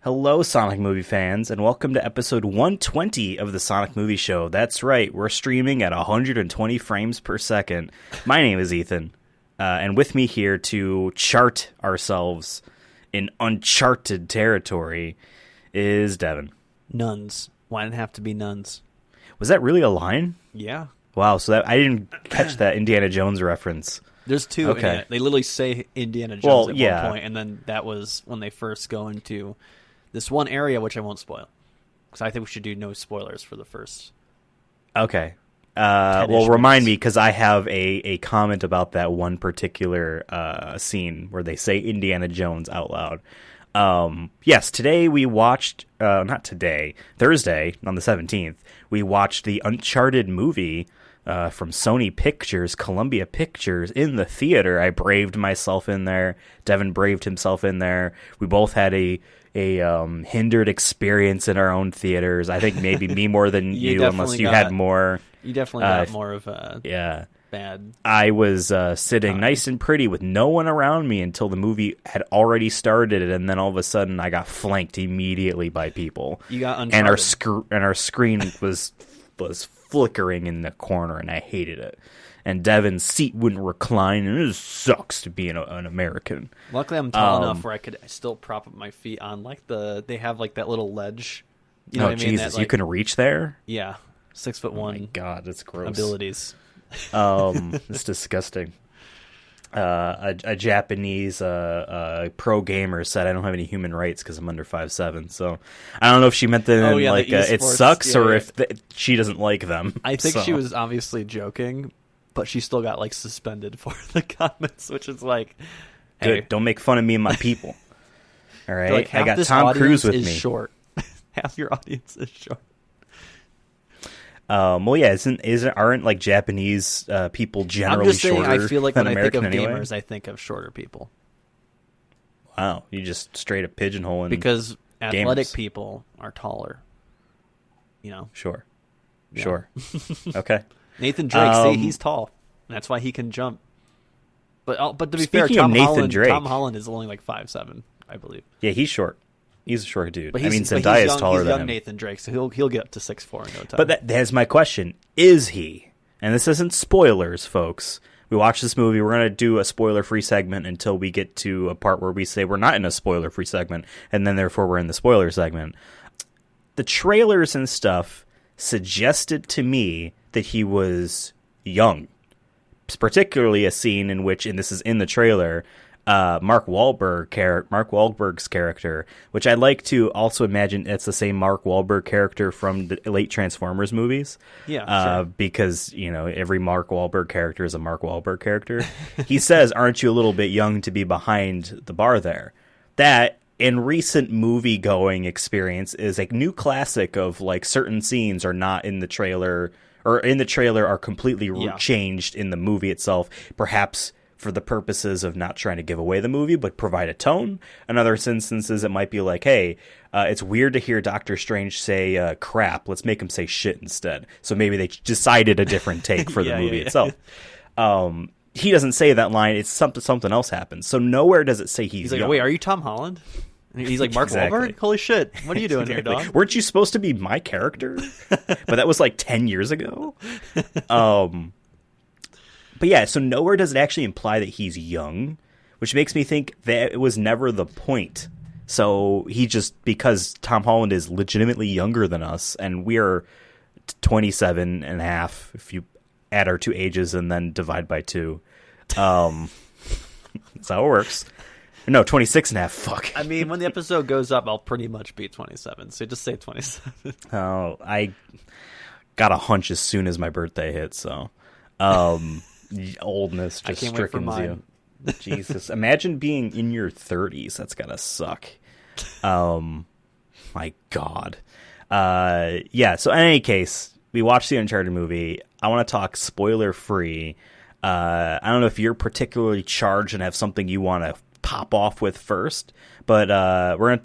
Hello, Sonic movie fans, and welcome to episode 120 of the Sonic Movie Show. That's right, we're streaming at 120 frames per second. My name is Ethan, and with me here to chart ourselves in uncharted territory is Devin. Nuns. Why did it have to be nuns? Was that really a line? Yeah. Wow, so I didn't catch that Indiana Jones reference. There's two. Okay. They literally say Indiana Jones Well, at yeah. one point, and then that was when they first go into this one area, which I won't spoil. Because I think we should do no spoilers for the first. Okay. Well, remind me, because I have a comment about that one particular scene where they say Indiana Jones out loud. Yes, today we watched, not today, Thursday on the 17th, we watched the Uncharted movie from Sony Pictures, Columbia Pictures, in the theater. I braved myself in there. Devin braved himself in there. We both had a hindered experience in our own theaters. I think maybe me more than you unless you had more. You definitely got more of a bad. I was sitting nice and pretty with no one around me until the movie had already started, and then all of a sudden I got flanked immediately by people. You got Uncharted. And our screen was flickering in the corner, and I hated it. And Devin's seat wouldn't recline, and it just sucks to be an American. Luckily, I'm tall enough where I could still prop up my feet on they have like that little ledge. You know what I mean? Jesus, that, you can reach there? Yeah, 6'1". Oh my God, that's gross. Abilities. It's disgusting. A Japanese pro gamer said I don't have any human rights because I'm under 5'7". So I don't know if she meant that it sucks or if she doesn't like them. I think she was obviously joking, but she still got suspended for the comments, which is hey, good. Don't make fun of me and my people. All right, I got Tom Cruise with me. Short. Half your audience is short. Well, yeah, aren't Japanese people generally I'm just saying, shorter I feel like than when American I think of anyway? gamers, I think of shorter people. Wow, you just straight up pigeonholing because athletic gamers. People are taller. Sure, Yeah. Sure, okay. Nathan Drake, he's tall. That's why he can jump. But to be fair, Speaking of Nathan Drake, Tom Holland is only 5'7", I believe. Yeah, he's short. He's a short dude. But Zendaya is taller than him. Nathan Drake, so he'll get up to 6'4" in no time. But that's my question. Is he? And this isn't spoilers, folks. We watched this movie. We're going to do a spoiler-free segment until we get to a part where we say we're not in a spoiler-free segment, and then therefore we're in the spoiler segment. The trailers and stuff suggested to me that he was young. Particularly a scene in which, and this is in the trailer, Mark Wahlberg's character, which I like to also imagine it's the same Mark Wahlberg character from the late Transformers movies. Yeah, sure. Because, every Mark Wahlberg character is a Mark Wahlberg character. He says, aren't you a little bit young to be behind the bar there? That, in recent movie-going experience, is a new classic of, certain scenes are not in the trailer, or in the trailer are completely changed in the movie itself, perhaps for the purposes of not trying to give away the movie, but provide a tone. In other instances, it might be hey, it's weird to hear Doctor Strange say crap. Let's make him say shit instead. So maybe they decided a different take for the movie itself. He doesn't say that line. It's something else happens. So nowhere does it say he's young. Wait, are you Tom Holland? And he's Mark Exactly. Wahlberg? Holy shit. What are you doing here, dog? Weren't you supposed to be my character? But that was 10 years ago. But yeah, so nowhere does it actually imply that he's young, which makes me think that it was never the point. So because Tom Holland is legitimately younger than us, and we're 27 and a half, if you add our two ages and then divide by 2. That's how it works. No, 26 and a half, fuck. I mean, when the episode goes up, I'll pretty much be 27, so just say 27. Oh, I got a hunch as soon as my birthday hit, so... oldness just strickens you. Jesus, imagine being in your 30s. That's gotta suck. My God. Yeah. So in any case, we watched the Uncharted movie. I want to talk spoiler free. I don't know if you're particularly charged and have something you want to pop off with first, but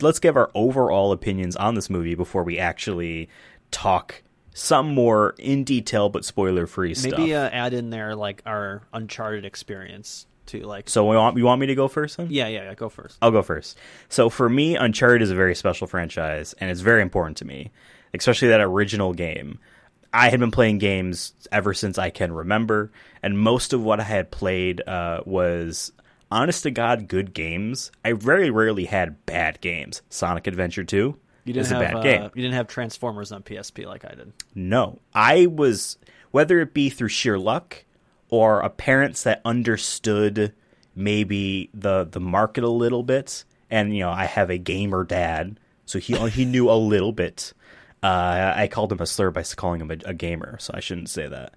let's give our overall opinions on this movie before we actually talk some more in detail but spoiler free stuff. Maybe add in there our Uncharted experience too. Like, So you want me to go first then? yeah, go first. I'll go first. So for me, Uncharted is a very special franchise, and it's very important to me, especially that original game. I had been playing games ever since I can remember, and most of what I had played was, honest to God, good games. I very rarely had bad games. Sonic Adventure 2 is a bad game. You didn't have Transformers on PSP like I did. No. I was, whether it be through sheer luck or a parents that understood maybe the market a little bit, and I have a gamer dad, so he knew a little bit. I called him a slur by calling him a gamer, so I shouldn't say that.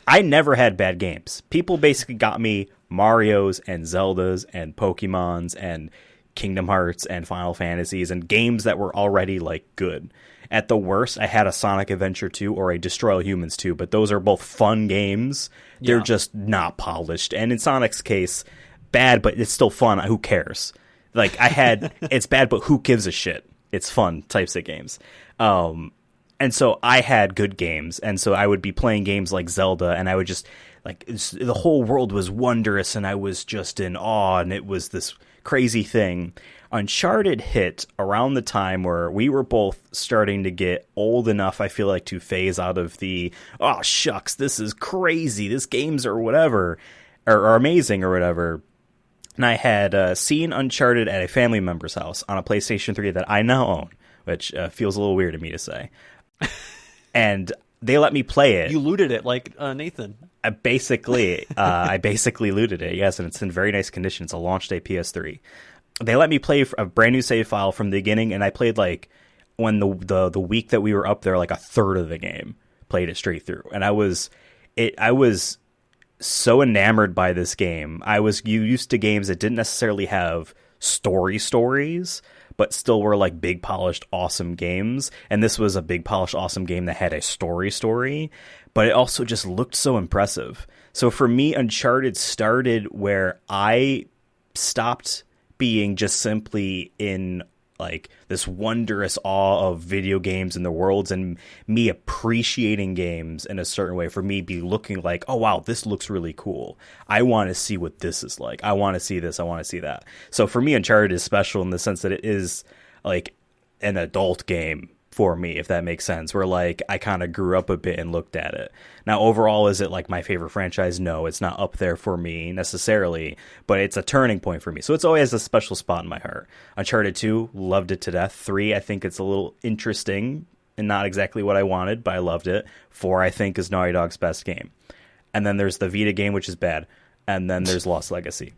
I never had bad games. People basically got me Marios and Zeldas and Pokemons and Kingdom Hearts and Final Fantasies and games that were already like good. At the worst, I had a Sonic Adventure 2 or a Destroy All Humans 2, but those are both fun games. They're just not polished. And in Sonic's case, bad, but it's still fun. Who cares? Like, it's bad, but who gives a shit? It's fun types of games. And so I had good games, and so I would be playing games like Zelda, and I would just, like, the whole world was wondrous, and I was just in awe, and it was this crazy thing. Uncharted hit around the time where we were both starting to get old enough, I feel like, to phase out of the, oh, shucks, this is crazy, this games or whatever, or amazing or whatever. And I had seen Uncharted at a family member's house on a PlayStation 3 that I now own, which feels a little weird to me to say. And they let me play it. You looted it like Nathan. I basically looted it, yes, and it's in very nice condition. It's a launch day PS3. They let me play a brand new save file from the beginning, and I played, like, when the week that we were up there, like a third of the game, played it straight through. And I was so enamored by this game. I was used to games that didn't necessarily have stories, but still were like big, polished, awesome games. And this was a big, polished, awesome game that had a story, but it also just looked so impressive. So for me, Uncharted started where I stopped being just simply in like this wondrous awe of video games and the worlds, and me appreciating games in a certain way. For me, be looking like, oh wow, this looks really cool. I want to see what this is like. I want to see this. I want to see that. So for me, Uncharted is special in the sense that it is like an adult game for me, if that makes sense, where like I kind of grew up a bit and looked at it. Now, overall, is it like my favorite franchise? No, it's not up there for me necessarily, but it's a turning point for me. So it's always a special spot in my heart. Uncharted 2, loved it to death. 3, I think it's a little interesting and not exactly what I wanted, but I loved it. 4, I think, is Naughty Dog's best game. And then there's the Vita game, which is bad. And then there's Lost Legacy.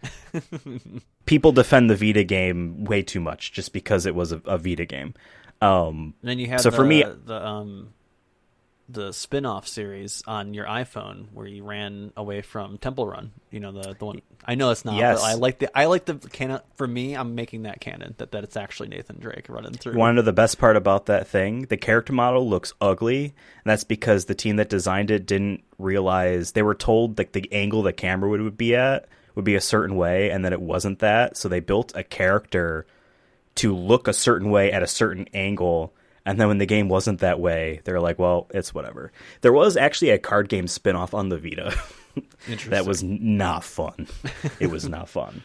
People defend the Vita game way too much just because it was a Vita game. And then you had for me, the spin-off series on your iPhone where you ran away from Temple Run. You know, the one. I know it's not. Yes. But I like the canon. For me, I'm making that canon that it's actually Nathan Drake running through. One of the best part about that thing, the character model looks ugly, and that's because the team that designed it didn't realize. They were told like the angle the camera would be at would be a certain way, and then it wasn't that. So they built a character to look a certain way at a certain angle, and then when the game wasn't that way, they're like, well, it's whatever. There was actually a card game spinoff on the Vita that was not fun. It was not fun.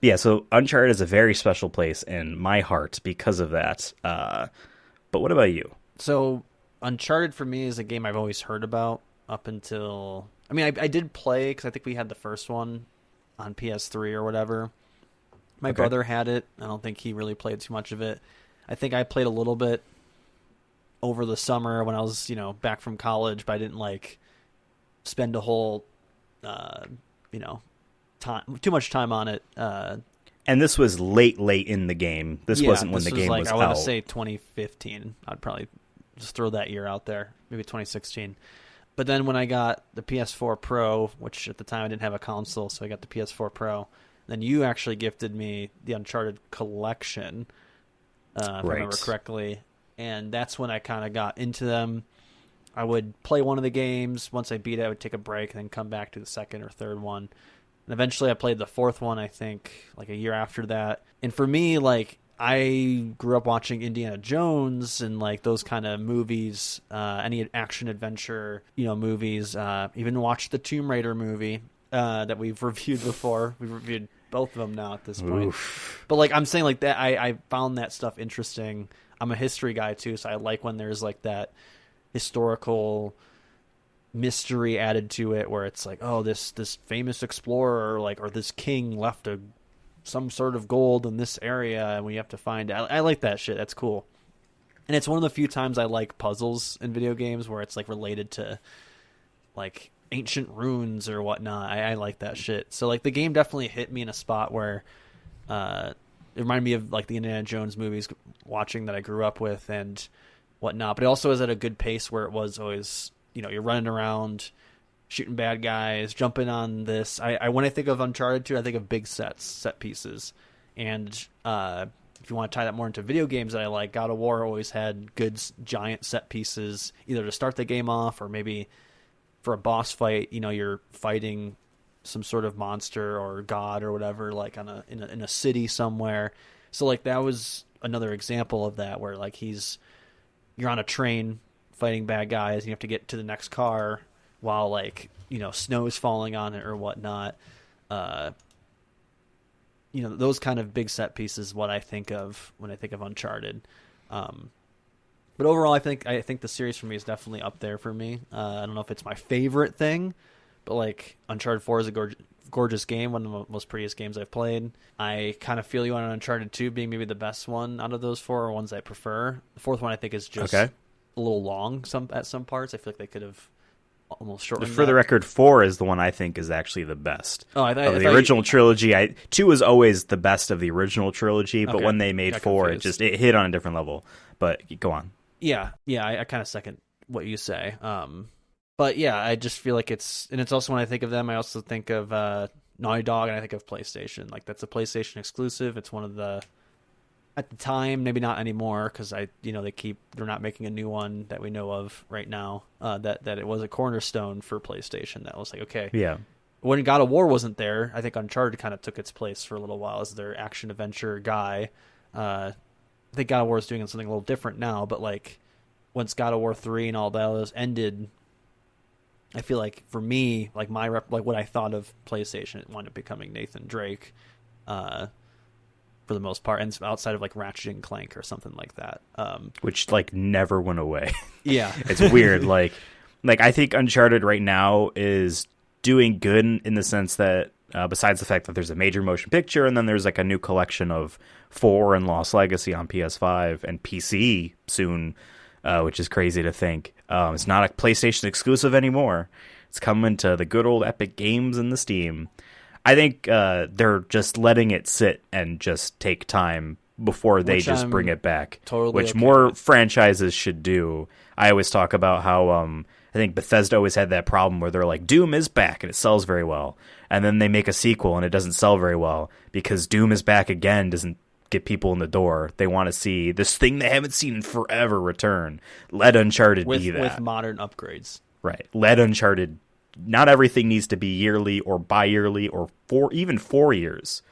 Yeah, so Uncharted is a very special place in my heart because of that. But what about you? So Uncharted for me is a game I've always heard about up until... I mean, I did play, because I think we had the first one on PS3 or whatever. My brother had it. I don't think he really played too much of it. I think I played a little bit over the summer when I was, back from college, but I didn't like spend a whole, too much time on it. And this was late in the game. This wasn't when the game was out. I want to say 2015. I'd probably just throw that year out there, maybe 2016. But then when I got the PS4 Pro, which at the time I didn't have a console, so I got the PS4 Pro. Then you actually gifted me the Uncharted collection, if I remember correctly. And that's when I kind of got into them. I would play one of the games. Once I beat it, I would take a break and then come back to the second or third one. And eventually I played the fourth one, I think, like a year after that. And for me, like, I grew up watching Indiana Jones and, like, those kind of movies, any action-adventure, movies. Even watched the Tomb Raider movie. that we've reviewed before. We've reviewed both of them now at this point. Oof. But like I'm saying, like that, I found that stuff interesting. I'm a history guy too, so I like when there's like that historical mystery added to it, where it's like, oh, this famous explorer, like, or this king left some sort of gold in this area, and we have to find it. I like that shit. That's cool. And it's one of the few times I like puzzles in video games where it's like related to like ancient runes or whatnot. I like that shit. So like the game definitely hit me in a spot where it reminded me of like the Indiana Jones movies watching that I grew up with and whatnot. But it also is at a good pace where it was always, you know, you're running around, shooting bad guys, jumping on this. I when I think of Uncharted 2, I think of big set pieces. And if you want to tie that more into video games that I like, God of War always had good giant set pieces, either to start the game off or maybe for a boss fight. You know, you're fighting some sort of monster or god or whatever, like in a city somewhere. So like that was another example of that, where like you're on a train fighting bad guys, and you have to get to the next car while like, you know, snow is falling on it or whatnot. You know, those kind of big set pieces, what I think of when I think of Uncharted. But overall, I think the series for me is definitely up there for me. I don't know if it's my favorite thing, but like Uncharted 4 is a gorgeous game, one of the most prettiest games I've played. I kind of feel you on Uncharted 2 being maybe the best one out of those four, or ones I prefer. The fourth one I think is just a little long at some parts. I feel like they could have almost shortened For the record, 4 is the one I think is actually the best. Oh, of the original trilogy. 2 is always the best of the original trilogy, but when they made 4, it hit on a different level. But go on. Yeah, I kind of second what you say. But yeah, I just feel like it's also when I think of them, I also think of Naughty Dog, and I think of PlayStation. Like that's a PlayStation exclusive. It's one of the, at the time, maybe not anymore, because they're not making a new one that we know of right now. That it was a cornerstone for PlayStation. That was like, okay, yeah. When God of War wasn't there, I think Uncharted kind of took its place for a little while as their action adventure guy. I think God of War is doing something a little different now, but like once God of War 3 and all that ended, I feel like for me, like what I thought of PlayStation, it wound up becoming Nathan Drake, for the most part, and outside of like Ratchet and Clank or something like that, which like never went away. Yeah, it's weird. like I think Uncharted right now is doing good in the sense that besides the fact that there's a major motion picture, and then there's like a new collection of 4 and Lost Legacy on PS5 and PC soon. Which is crazy to think. It's not a PlayStation exclusive anymore. It's coming to the good old Epic Games and the Steam. I think they're just letting it sit and just take time before they just bring it back. Totally, which more franchises should do. I always talk about how I think Bethesda always had that problem where they're like, Doom is back and it sells very well. And then they make a sequel and it doesn't sell very well because Doom is back again doesn't get people in the door. They want to see this thing they haven't seen in forever return. Let Uncharted be that. With modern upgrades. Right. Let Uncharted, not everything needs to be yearly or bi-yearly or 4 years.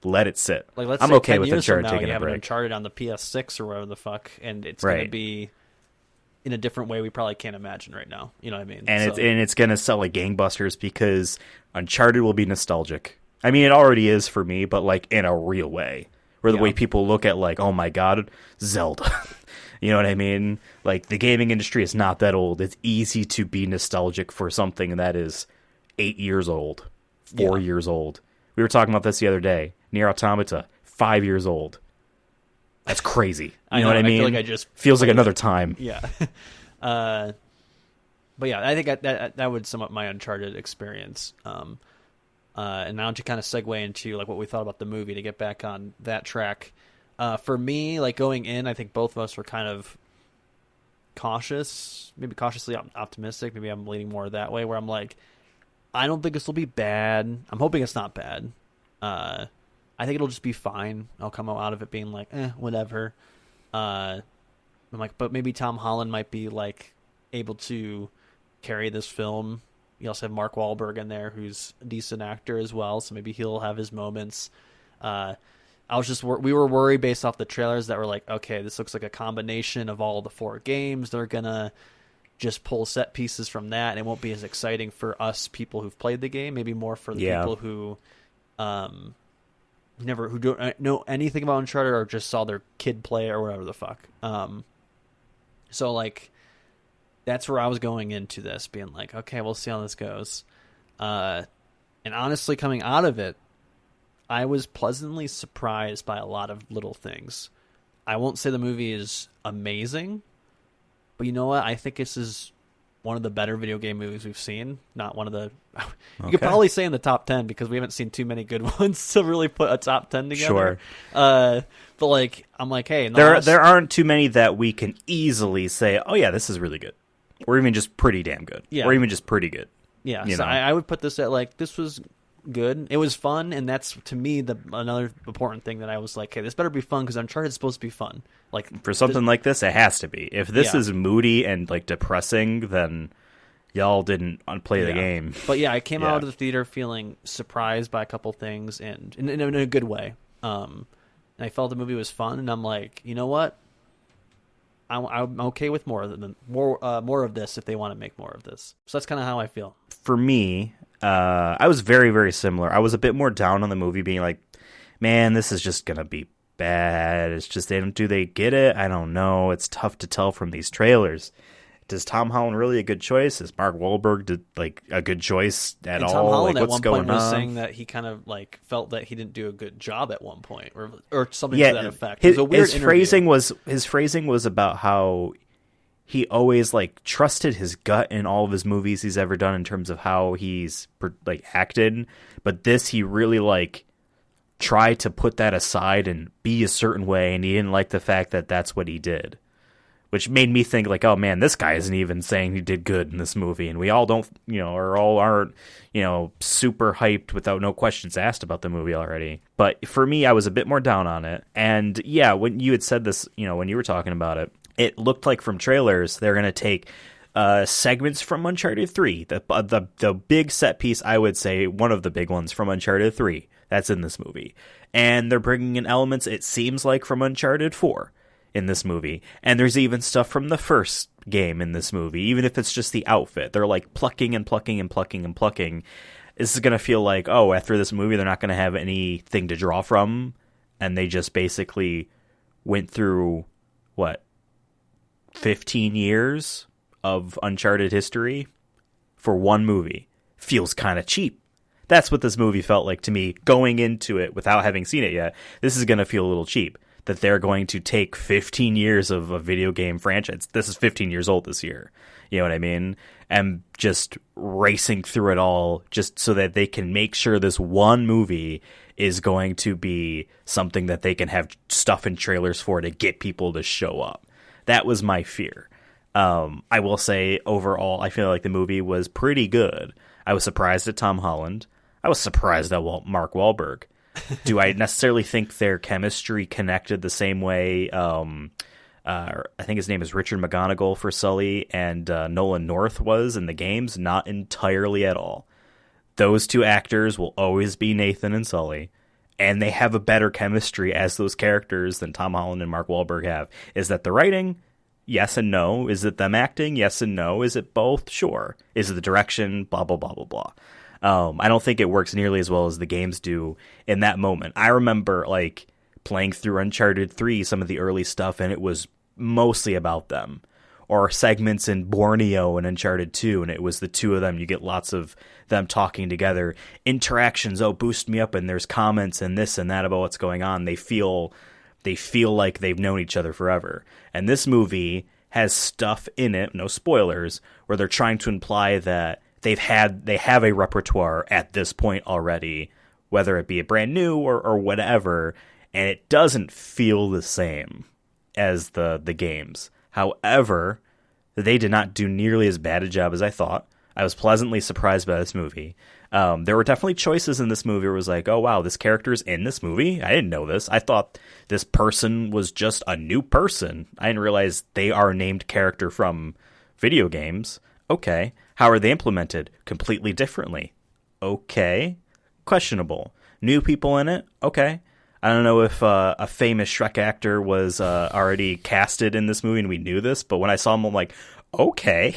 Let it sit. Like, let's I'm say okay 10 with years from Uncharted now, taking you a have break. an Uncharted on the PS6 or whatever the fuck, and it's going to be in a different way we probably can't imagine right now. You know what I mean? And it's going to sell like gangbusters because Uncharted will be nostalgic. I mean, it already is for me, but like in a real way. Where the way people look at like, oh my god, Zelda. You know what I mean? Like the gaming industry is not that old. It's easy to be nostalgic for something that is 8 years old, 4 years old. We were talking about this the other day. Nier Automata, 5 years old. That's crazy. You know what I mean? I feel like feels like another time. Yeah. But yeah, I think that would sum up my Uncharted experience. And now to kind of segue into like what we thought about the movie to get back on that track. For me, like going in, I think both of us were kind of cautious, maybe cautiously optimistic. Maybe I'm leaning more that way, where I'm like, I don't think this will be bad. I'm hoping it's not bad. I think it'll just be fine. I'll come out of it being like, whatever. I'm like, but maybe Tom Holland might be like able to carry this film. You also have Mark Wahlberg in there, who's a decent actor as well, so maybe he'll have his moments. We were worried based off the trailers that were like, okay, this looks like a combination of all the 4 games. They're gonna just pull set pieces from that, and it won't be as exciting for us people who've played the game. Maybe more for the people who who don't know anything about Uncharted or just saw their kid play or whatever the fuck. So like that's where I was going into this, being like, okay, we'll see how this goes. And honestly, coming out of it, I was pleasantly surprised by a lot of little things. I won't say the movie is amazing, but you know what? I think this is one of the better video game movies we've seen. Not one of the... You could probably say in the top 10 because we haven't seen too many good ones to really put a top 10 together. Sure. But like, I'm like, hey... There aren't too many that we can easily say, oh yeah, this is really good. Or even just pretty damn good. Yeah. Or even just pretty good. Yeah, so I would put this at like, this was good. It was fun, and that's, to me, another important thing that I was like, hey, this better be fun because Uncharted is supposed to be fun. Like for something like this, it has to be. If this is moody and like depressing, then y'all didn't play the game. But yeah, I came out of the theater feeling surprised by a couple things, and in a good way. And I felt the movie was fun, and I'm like, you know what? I'm okay with more of this if they want to make more of this. So that's kind of how I feel. For me, I was very, very similar. I was a bit more down on the movie, being like, man, this is just going to be bad. It's just, do they get it? I don't know. It's tough to tell from these trailers. Is Tom Holland really a good choice? Is Mark Wahlberg a good choice at all? Tom Holland like, at what's one point going was on? saying that he kind of like felt that he didn't do a good job at one point, or something to that effect. His, it was a weird his phrasing was about how he always like trusted his gut in all of his movies he's ever done in terms of how he's like acted, but this he really like tried to put that aside and be a certain way, and he didn't like the fact that that's what he did. Which made me think, like, oh man, this guy isn't even saying he did good in this movie, and we all don't, aren't, super hyped without no questions asked about the movie already. But for me, I was a bit more down on it, and yeah, when you had said this, when you were talking about it, it looked like from trailers they're gonna take segments from Uncharted 3, the big set piece, I would say one of the big ones from Uncharted 3 that's in this movie, and they're bringing in elements, it seems like, from Uncharted 4. In this movie, and there's even stuff from the first game in this movie, even if it's just the outfit. They're like plucking and plucking and plucking and plucking. This is going to feel like, oh, after this movie, they're not going to have anything to draw from, and they just basically went through, 15 years of Uncharted history for one movie. Feels kind of cheap. That's what this movie felt like to me, going into it without having seen it yet. This is going to feel a little cheap. That they're going to take 15 years of a video game franchise. This is 15 years old this year. You know what I mean? And just racing through it all just so that they can make sure this one movie is going to be something that they can have stuff in trailers for to get people to show up. That was my fear. I will say, overall, I feel like the movie was pretty good. I was surprised at Tom Holland. I was surprised at Mark Wahlberg. Do I necessarily think their chemistry connected the same way? I think his name is Richard McGonagall for Sully and Nolan North was in the games. Not entirely at all. Those two actors will always be Nathan and Sully, and they have a better chemistry as those characters than Tom Holland and Mark Wahlberg have. Is that the writing? Yes and no. Is it them acting? Yes and no. Is it both? Sure. Is it the direction? Blah, blah, blah, blah, blah. I don't think it works nearly as well as the games do in that moment. I remember like playing through Uncharted 3, some of the early stuff, and it was mostly about them. Or segments in Borneo and Uncharted 2, and it was the two of them. You get lots of them talking together. Interactions, boost me up, and there's comments and this and that about what's going on. They feel like they've known each other forever. And this movie has stuff in it, no spoilers, where they're trying to imply that they have a repertoire at this point already, whether it be a brand new or whatever, and it doesn't feel the same as the games. However, they did not do nearly as bad a job as I thought. I was pleasantly surprised by this movie. There were definitely choices in this movie where it was like, oh wow, this character's in this movie? I didn't know this. I thought this person was just a new person. I didn't realize they are a named character from video games. Okay. How are they implemented? Completely differently. Okay. Questionable. New people in it? Okay. I don't know if a famous Shrek actor was already casted in this movie and we knew this, but when I saw him, I'm like, okay,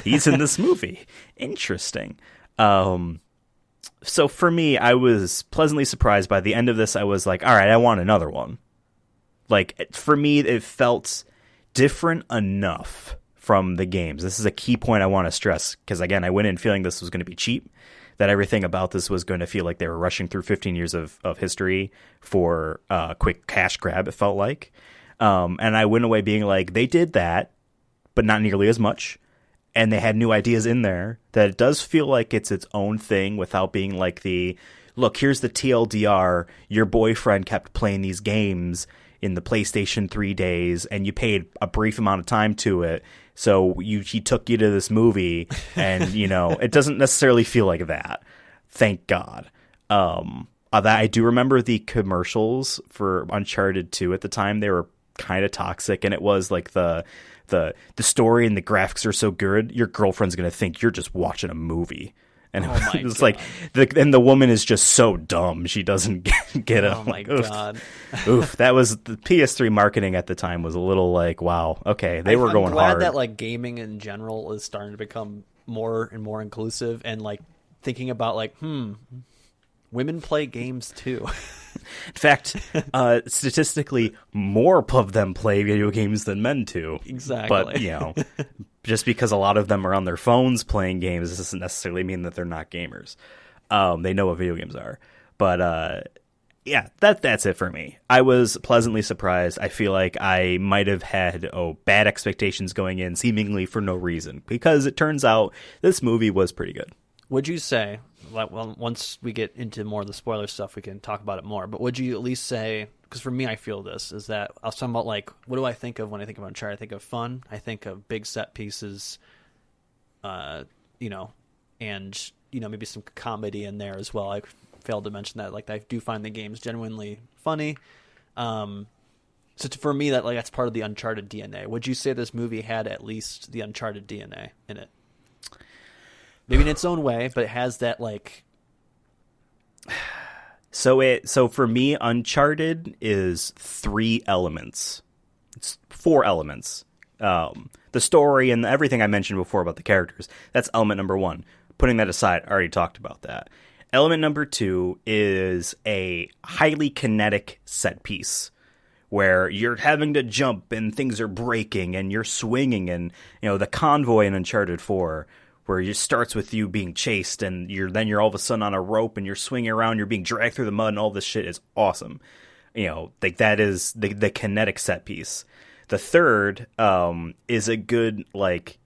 he's in this movie. Interesting. So for me, I was pleasantly surprised. By the end of this, I was like, all right, I want another one. Like, for me, it felt different enough from the games. This is a key point I want to stress, because, again, I went in feeling this was going to be cheap, that everything about this was going to feel like they were rushing through 15 years of history for a quick cash grab, it felt like. And I went away being like, they did that, but not nearly as much. And they had new ideas in there that it does feel like it's its own thing without being like the, look, here's the TLDR, your boyfriend kept playing these games in the PlayStation 3 days, and you paid a brief amount of time to it, so he took you to this movie, and, you know, it doesn't necessarily feel like that. Thank God. That I do remember the commercials for Uncharted 2 at the time. They were kind of toxic, and it was like the story and the graphics are so good, your girlfriend's going to think you're just watching a movie. And it's like, the woman is just so dumb. She doesn't get it. Oh my God. Oof. That was the PS3 marketing at the time was a little like, wow. Okay. They were going hard. I'm glad that like gaming in general is starting to become more and more inclusive, and like thinking about like, women play games too. In fact, statistically, more of them play video games than men do. Exactly. But, you know, just because a lot of them are on their phones playing games doesn't necessarily mean that they're not gamers. They know what video games are. But, yeah, that's it for me. I was pleasantly surprised. I feel like I might have had bad expectations going in, seemingly for no reason, because it turns out this movie was pretty good. Would you say, well, once we get into more of the spoiler stuff, we can talk about it more, but would you at least say, because for me, I feel this, is that I was talking about, like, what do I think of when I think of Uncharted? I think of fun, I think of big set pieces, you know, and, you know, maybe some comedy in there as well. I failed to mention that. Like, I do find the games genuinely funny. So for me, that's part of the Uncharted DNA. Would you say this movie had at least the Uncharted DNA in it? Maybe in its own way, but it has that, like... So for me, Uncharted is 3 elements. It's 4 elements. The story and everything I mentioned before about the characters, that's element number 1. Putting that aside, I already talked about that. Element number 2 is a highly kinetic set piece, where you're having to jump and things are breaking and you're swinging, and, you know, the convoy in Uncharted 4... where it starts with you being chased, and you're all of a sudden on a rope, and you're swinging around, you're being dragged through the mud, and all this shit is awesome. You know, like, that is the kinetic set piece. The third is a good, like,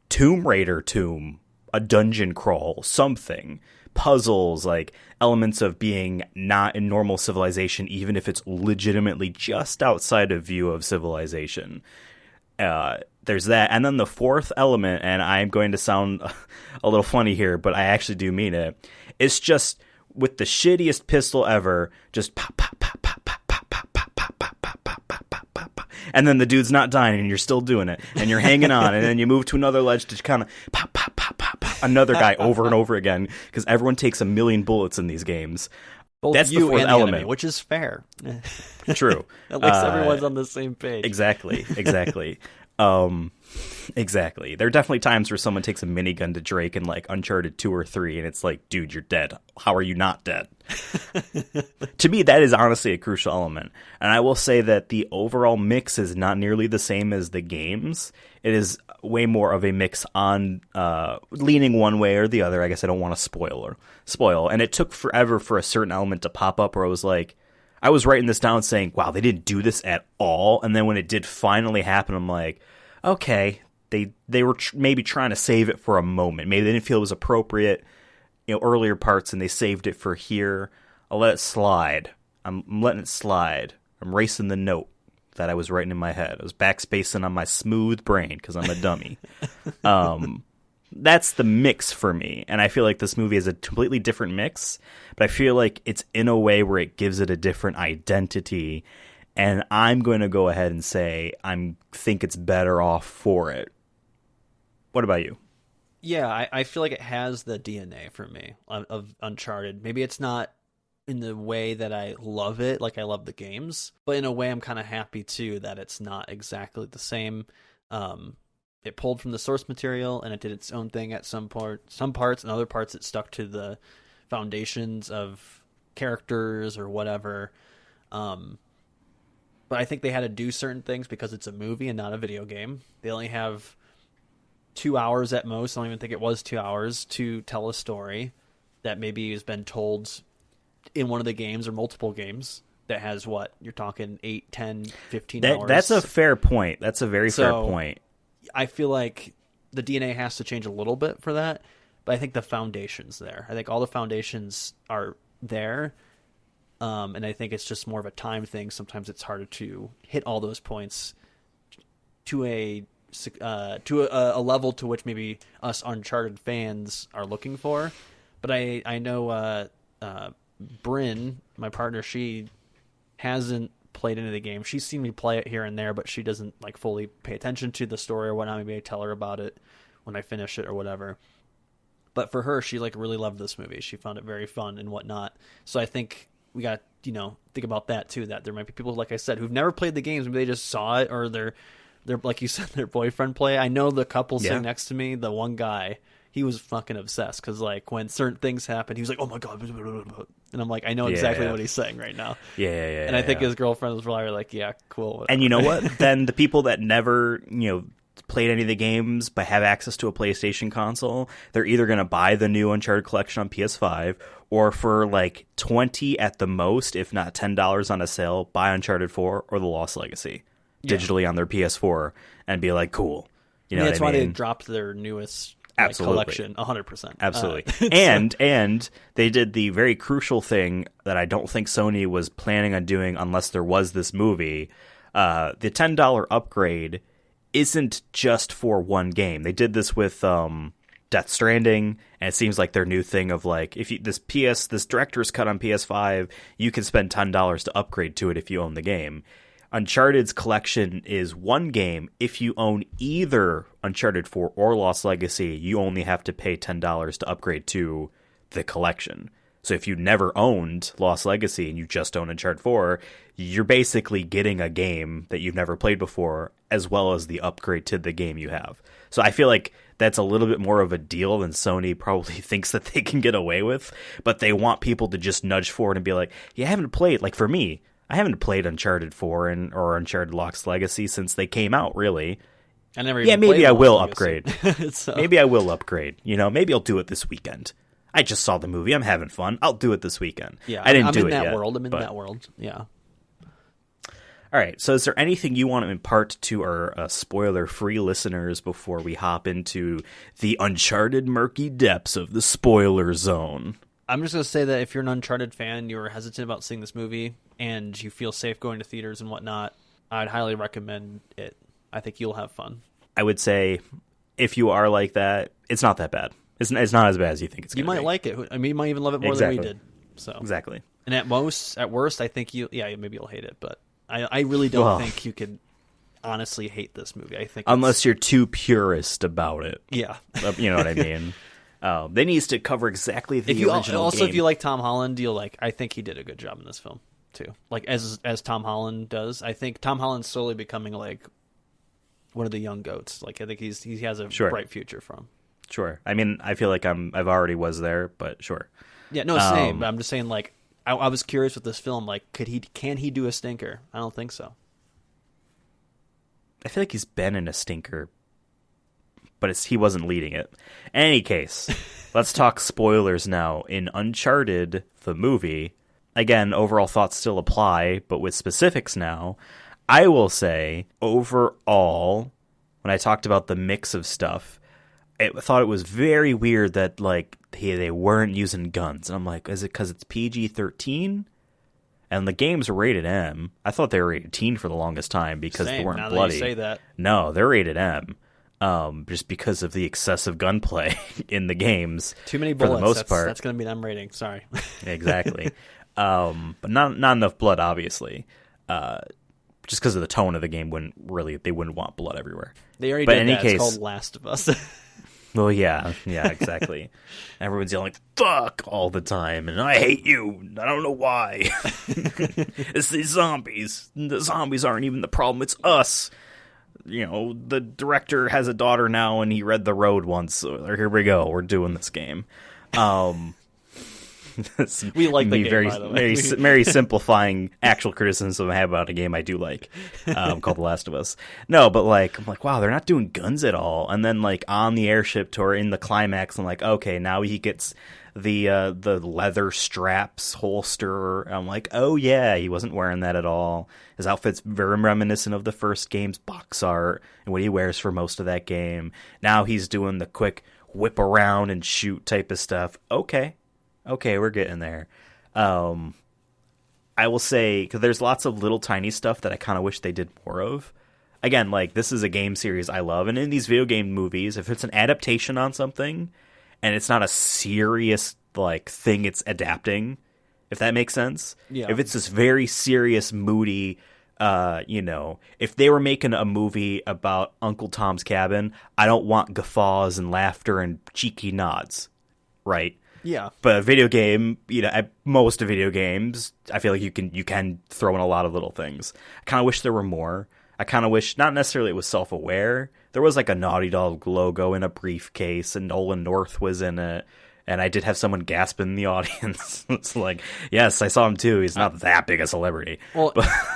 Tomb Raider tomb, a dungeon crawl, something. Puzzles, like, elements of being not in normal civilization, even if it's legitimately just outside of view of civilization. There's that, and then the fourth element, and I'm going to sound a little funny here, but I actually do mean it. It's just with the shittiest pistol ever, just pop, pop, pop, pop, pop, pop, pop, pop, pop, pop, pop, pop, pop, pop, pop, pop, and then the dude's not dying, and you're still doing it, and you're hanging on, and then you move to another ledge to kind of pop, pop, pop, pop, pop, another guy over and over again, because everyone takes a million bullets in these games. Both that's you the fourth and element, the enemy, which is fair. True. At least everyone's on the same page. Exactly. Exactly. There are definitely times where someone takes a minigun to Drake in like Uncharted 2 or 3, and it's like, dude, you're dead. How are you not dead? To me, that is honestly a crucial element. And I will say that the overall mix is not nearly the same as the games. It is way more of a mix on leaning one way or the other. I guess I don't want to spoil. And it took forever for a certain element to pop up where I was like, I was writing this down saying, wow, they didn't do this at all. And then when it did finally happen, I'm like, okay, they were maybe trying to save it for a moment. Maybe they didn't feel it was appropriate, you know, earlier parts, and they saved it for here. I'll let it slide. I'm letting it slide. I'm racing the note that I was writing in my head. I was backspacing on my smooth brain because I'm a dummy. That's the mix for me, and I feel like this movie is a completely different mix, but I feel like it's in a way where it gives it a different identity, and I'm going to go ahead and say I think it's better off for it. What about you? Yeah, I feel like it has the DNA for me of Uncharted. Maybe it's not in the way that I love it, like I love the games, but in a way I'm kind of happy too that it's not exactly the same. it pulled from the source material and it did its own thing at some parts, and other parts it stuck to the foundations of characters or whatever. But I think they had to do certain things because it's a movie and not a video game. They only have 2 hours at most. I don't even think it was 2 hours to tell a story that maybe has been told in one of the games or multiple games that has what you're talking 8, 10, 15 hours. That's a fair point. That's a very fair point. I feel like the DNA has to change a little bit for that, but I think the foundation's there. I think all the foundations are there. And I think it's just more of a time thing. Sometimes it's harder to hit all those points to a level to which maybe us Uncharted fans are looking for. But I know Bryn, my partner, she hasn't played any of the game. She's seen me play it here and there, but she doesn't like fully pay attention to the story or whatnot. Maybe I tell her about it when I finish it or whatever. But for her, she like really loved this movie. She found it very fun and whatnot. So I think we got to, think about that too, that there might be people, like I said, who've never played the games. Maybe they just saw it, or they're like you said, their boyfriend play. I know the couple sitting next to me, the one guy, he was fucking obsessed because like when certain things happen, he was like, oh my God. And I'm like, I know exactly what he's saying right now. And I think his girlfriend was probably like, yeah, cool. Whatever. And you know what? Then the people that never, played any of the games but have access to a PlayStation console, they're either going to buy the new Uncharted collection on PS5, or for like $20 at the most, if not $10 on a sale, buy Uncharted 4 or The Lost Legacy digitally on their PS4 and be like, cool. That's why they dropped their newest collection 100%. Absolutely. And they did the very crucial thing that I don't think Sony was planning on doing unless there was this movie. The $10 upgrade isn't just for one game. They did this with Death Stranding, and it seems like their new thing of like, if you, this director's cut on PS5, you can spend $10 to upgrade to it if you own the game. Uncharted's collection is one game. If you own either Uncharted 4 or Lost Legacy, you only have to pay $10 to upgrade to the collection. So if you never owned Lost Legacy and you just own Uncharted 4, you're basically getting a game that you've never played before, as well as the upgrade to the game you have. So I feel like that's a little bit more of a deal than Sony probably thinks that they can get away with. But they want people to just nudge forward and be like, you haven't played, like for me, I haven't played Uncharted 4 or Uncharted Lost Legacy since they came out, really. I never even maybe played I will Lost upgrade. So. Maybe I will upgrade. Maybe I'll do it this weekend. I just saw the movie. I'm having fun. I'll do it this weekend. Yeah, I didn't do I'm it in that yet, world. I'm in but... that world. Yeah. All right. So is there anything you want to impart to our spoiler-free listeners before we hop into the uncharted murky depths of the spoiler zone? I'm just going to say that if you're an Uncharted fan, you're hesitant about seeing this movie, and you feel safe going to theaters and whatnot, I'd highly recommend it. I think you'll have fun. I would say if you are like that, it's not that bad. It's not as bad as you think it's going to be. You might like it. I mean, you might even love it more than we did. So exactly. And at worst, I think maybe you'll hate it, but I really don't think you could honestly hate this movie. I think unless you're too purist about it. Yeah. You know what I mean? They needs to cover exactly the original game. If you like Tom Holland, I think he did a good job in this film too. Like as Tom Holland does. I think Tom Holland's slowly becoming like one of the young goats. Like I think he has a bright future for him. Sure. I mean, I feel like I've already was there, but sure. Yeah, no, same. But I'm just saying, like, I was curious with this film, like, can he do a stinker? I don't think so. I feel like he's been in a stinker, but he wasn't leading it. In any case, let's talk spoilers now. In Uncharted, the movie, again, overall thoughts still apply, but with specifics now, I will say, overall, when I talked about the mix of stuff, I thought it was very weird that like they weren't using guns. And I'm like, is it because it's PG-13? And the games are rated M. I thought they were rated teen for the longest time because they weren't bloody. That you say that. No, they're rated M. Just because of the excessive gunplay in the games. Too many bullets. For the most part. That's going to be an M rating. Sorry. Exactly. But not enough blood, obviously. Just because of the tone of the game, they wouldn't want blood everywhere. They already did that. It's called Last of Us. Well, yeah, exactly. Everyone's yelling, fuck, all the time, and I hate you, I don't know why. It's these zombies. The zombies aren't even the problem, it's us. the director has a daughter now and he read The Road once. So here we go. We're doing this game. We like the game, very, by the way. very simplifying actual criticism I have about a game I do like, called The Last of Us. No, but I'm like, wow, they're not doing guns at all. And then on the airship tour in the climax, I'm like, okay, now he gets the leather straps holster. I'm like, oh yeah, he wasn't wearing that at all. His outfit's very reminiscent of the first game's box art and what he wears for most of that game. Now he's doing the quick whip around and shoot type of stuff. Okay, we're getting there. I will say, because there's lots of little tiny stuff that I kind of wish they did more of. Again, this is a game series I love, and in these video game movies, if it's an adaptation on something, and it's not a serious thing it's adapting, if that makes sense. Yeah. If it's this very serious, moody, if they were making a movie about Uncle Tom's Cabin, I don't want guffaws and laughter and cheeky nods, right? Yeah. But a video game, at most of video games, I feel like you can throw in a lot of little things. I kind of wish there were more. I kind of wish, not necessarily it was self-aware. There was a Naughty Dog logo in a briefcase, and Nolan North was in it. And I did have someone gasp in the audience. It's yes, I saw him too. He's not that big a celebrity. Well,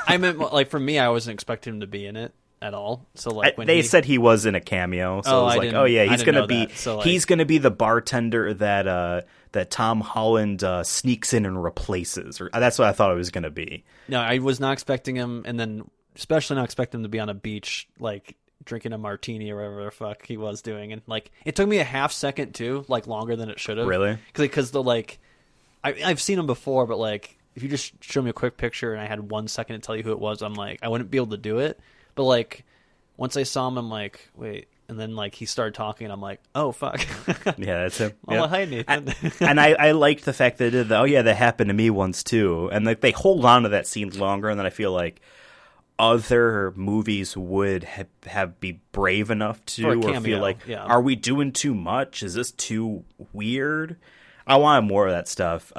I meant, for me, I wasn't expecting him to be in it at all. So when they said he was in a cameo, so I was oh yeah, he's gonna be he's gonna be the bartender that Tom Holland sneaks in and replaces, or that's what I thought it was gonna be. No, I was not expecting him, and then especially not expecting him to be on a beach drinking a martini or whatever the fuck he was doing, and it took me a half second too, longer than it should have. Really? Because I've seen him before, but if you just show me a quick picture and I had 1 second to tell you who it was, I'm I wouldn't be able to do it. But once I saw him, I'm wait, and then he started talking, and I'm oh fuck. Yeah, that's him. Oh, yep. Hi Nathan. And I liked the fact that that happened to me once too, and they hold on to that scene longer, and then I feel other movies would be brave enough to, or feel are we doing too much? Is this too weird? I wanted more of that stuff.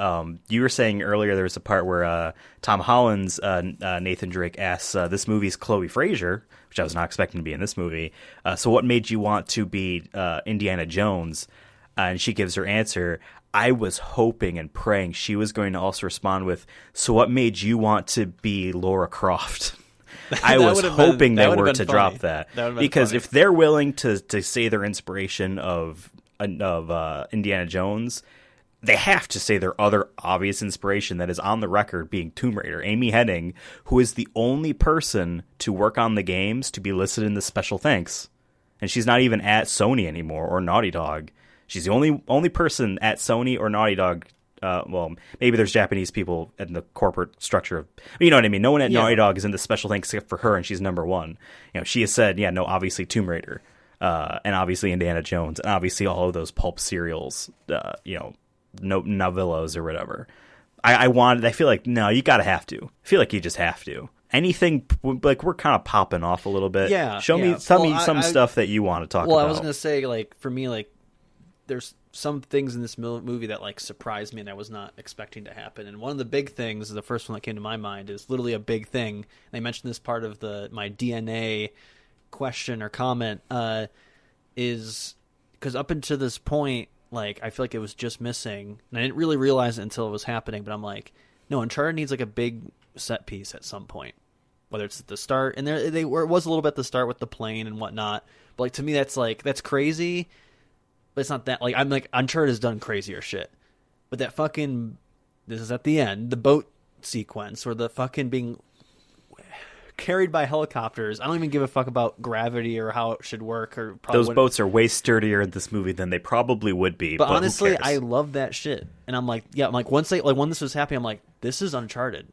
You were saying earlier there was a part where Tom Holland's Nathan Drake asks, this movie's Chloe Frazer, which I was not expecting to be in this movie. So what made you want to be Indiana Jones? And she gives her answer. I was hoping and praying she was going to also respond with, so what made you want to be Laura Croft? I was hoping they were to drop that. Because if they're willing to say their inspiration of Indiana Jones, they have to say their other obvious inspiration that is on the record being Tomb Raider. Amy Hennig, who is the only person to work on the games to be listed in the special thanks. And she's not even at Sony anymore or Naughty Dog. She's the only person at Sony or Naughty Dog. Well, maybe there's Japanese people in the corporate structure. You know what I mean? No one at Naughty Dog is in the special thanks except for her, and she's number one. She has said, no, obviously Tomb Raider, and obviously Indiana Jones, and obviously all of those pulp serials, novellas or whatever. I feel no, you gotta have to. I feel you just have to. Anything we're kind of popping off a little bit. Yeah. Tell me some stuff that you want to talk about. Well, I was gonna say for me there's some things in this movie that surprised me and I was not expecting to happen. And one of the big things, the first one that came to my mind, is literally a big thing. And I mentioned this part of my DNA question or comment, is because up until this point, I feel it was just missing, and I didn't really realize it until it was happening. But I'm no, Uncharted needs a big set piece at some point, whether it's at the start, and it was a little bit at the start with the plane and whatnot. But to me, that's crazy. But it's not that I'm Uncharted has done crazier shit. But that this is at the end, the boat sequence or the fucking being carried by helicopters. I don't even give a fuck about gravity or how it should work. Or those boats are way sturdier in this movie than they probably would be. But honestly, I love that shit. And I'm once when this was happening, I'm this is Uncharted.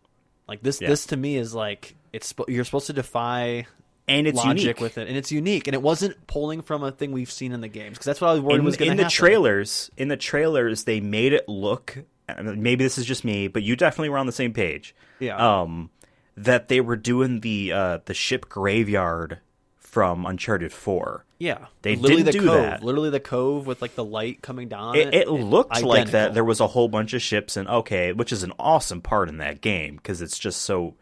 This to me is you're supposed to defy. And it's logic unique with it, and it's unique, and it wasn't pulling from a thing we've seen in the games, because that's what I was worried was going to happen. In the trailers, they made it look. Maybe this is just me, but you definitely were on the same page. Yeah. That they were doing the ship graveyard from Uncharted 4. Yeah, they didn't do that. Literally the cove with the light coming down. It looked identical. Like that. There was a whole bunch of ships, and which is an awesome part in that game because it's just so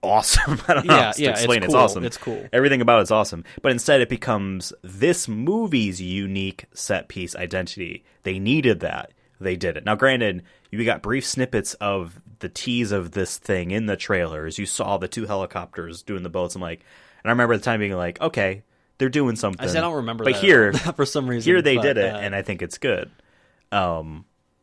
awesome. I don't know how to explain. It's It's awesome. It's cool. Everything about it's awesome. But instead, it becomes this movie's unique set piece identity. They needed that. They did it. Now, granted, you got brief snippets of the tease of this thing in the trailers. You saw the 2 helicopters doing the boats. And I remember at the time being like, okay, they're doing something. I don't remember but that here, for some reason. Here they did it, and I think it's good. Yeah,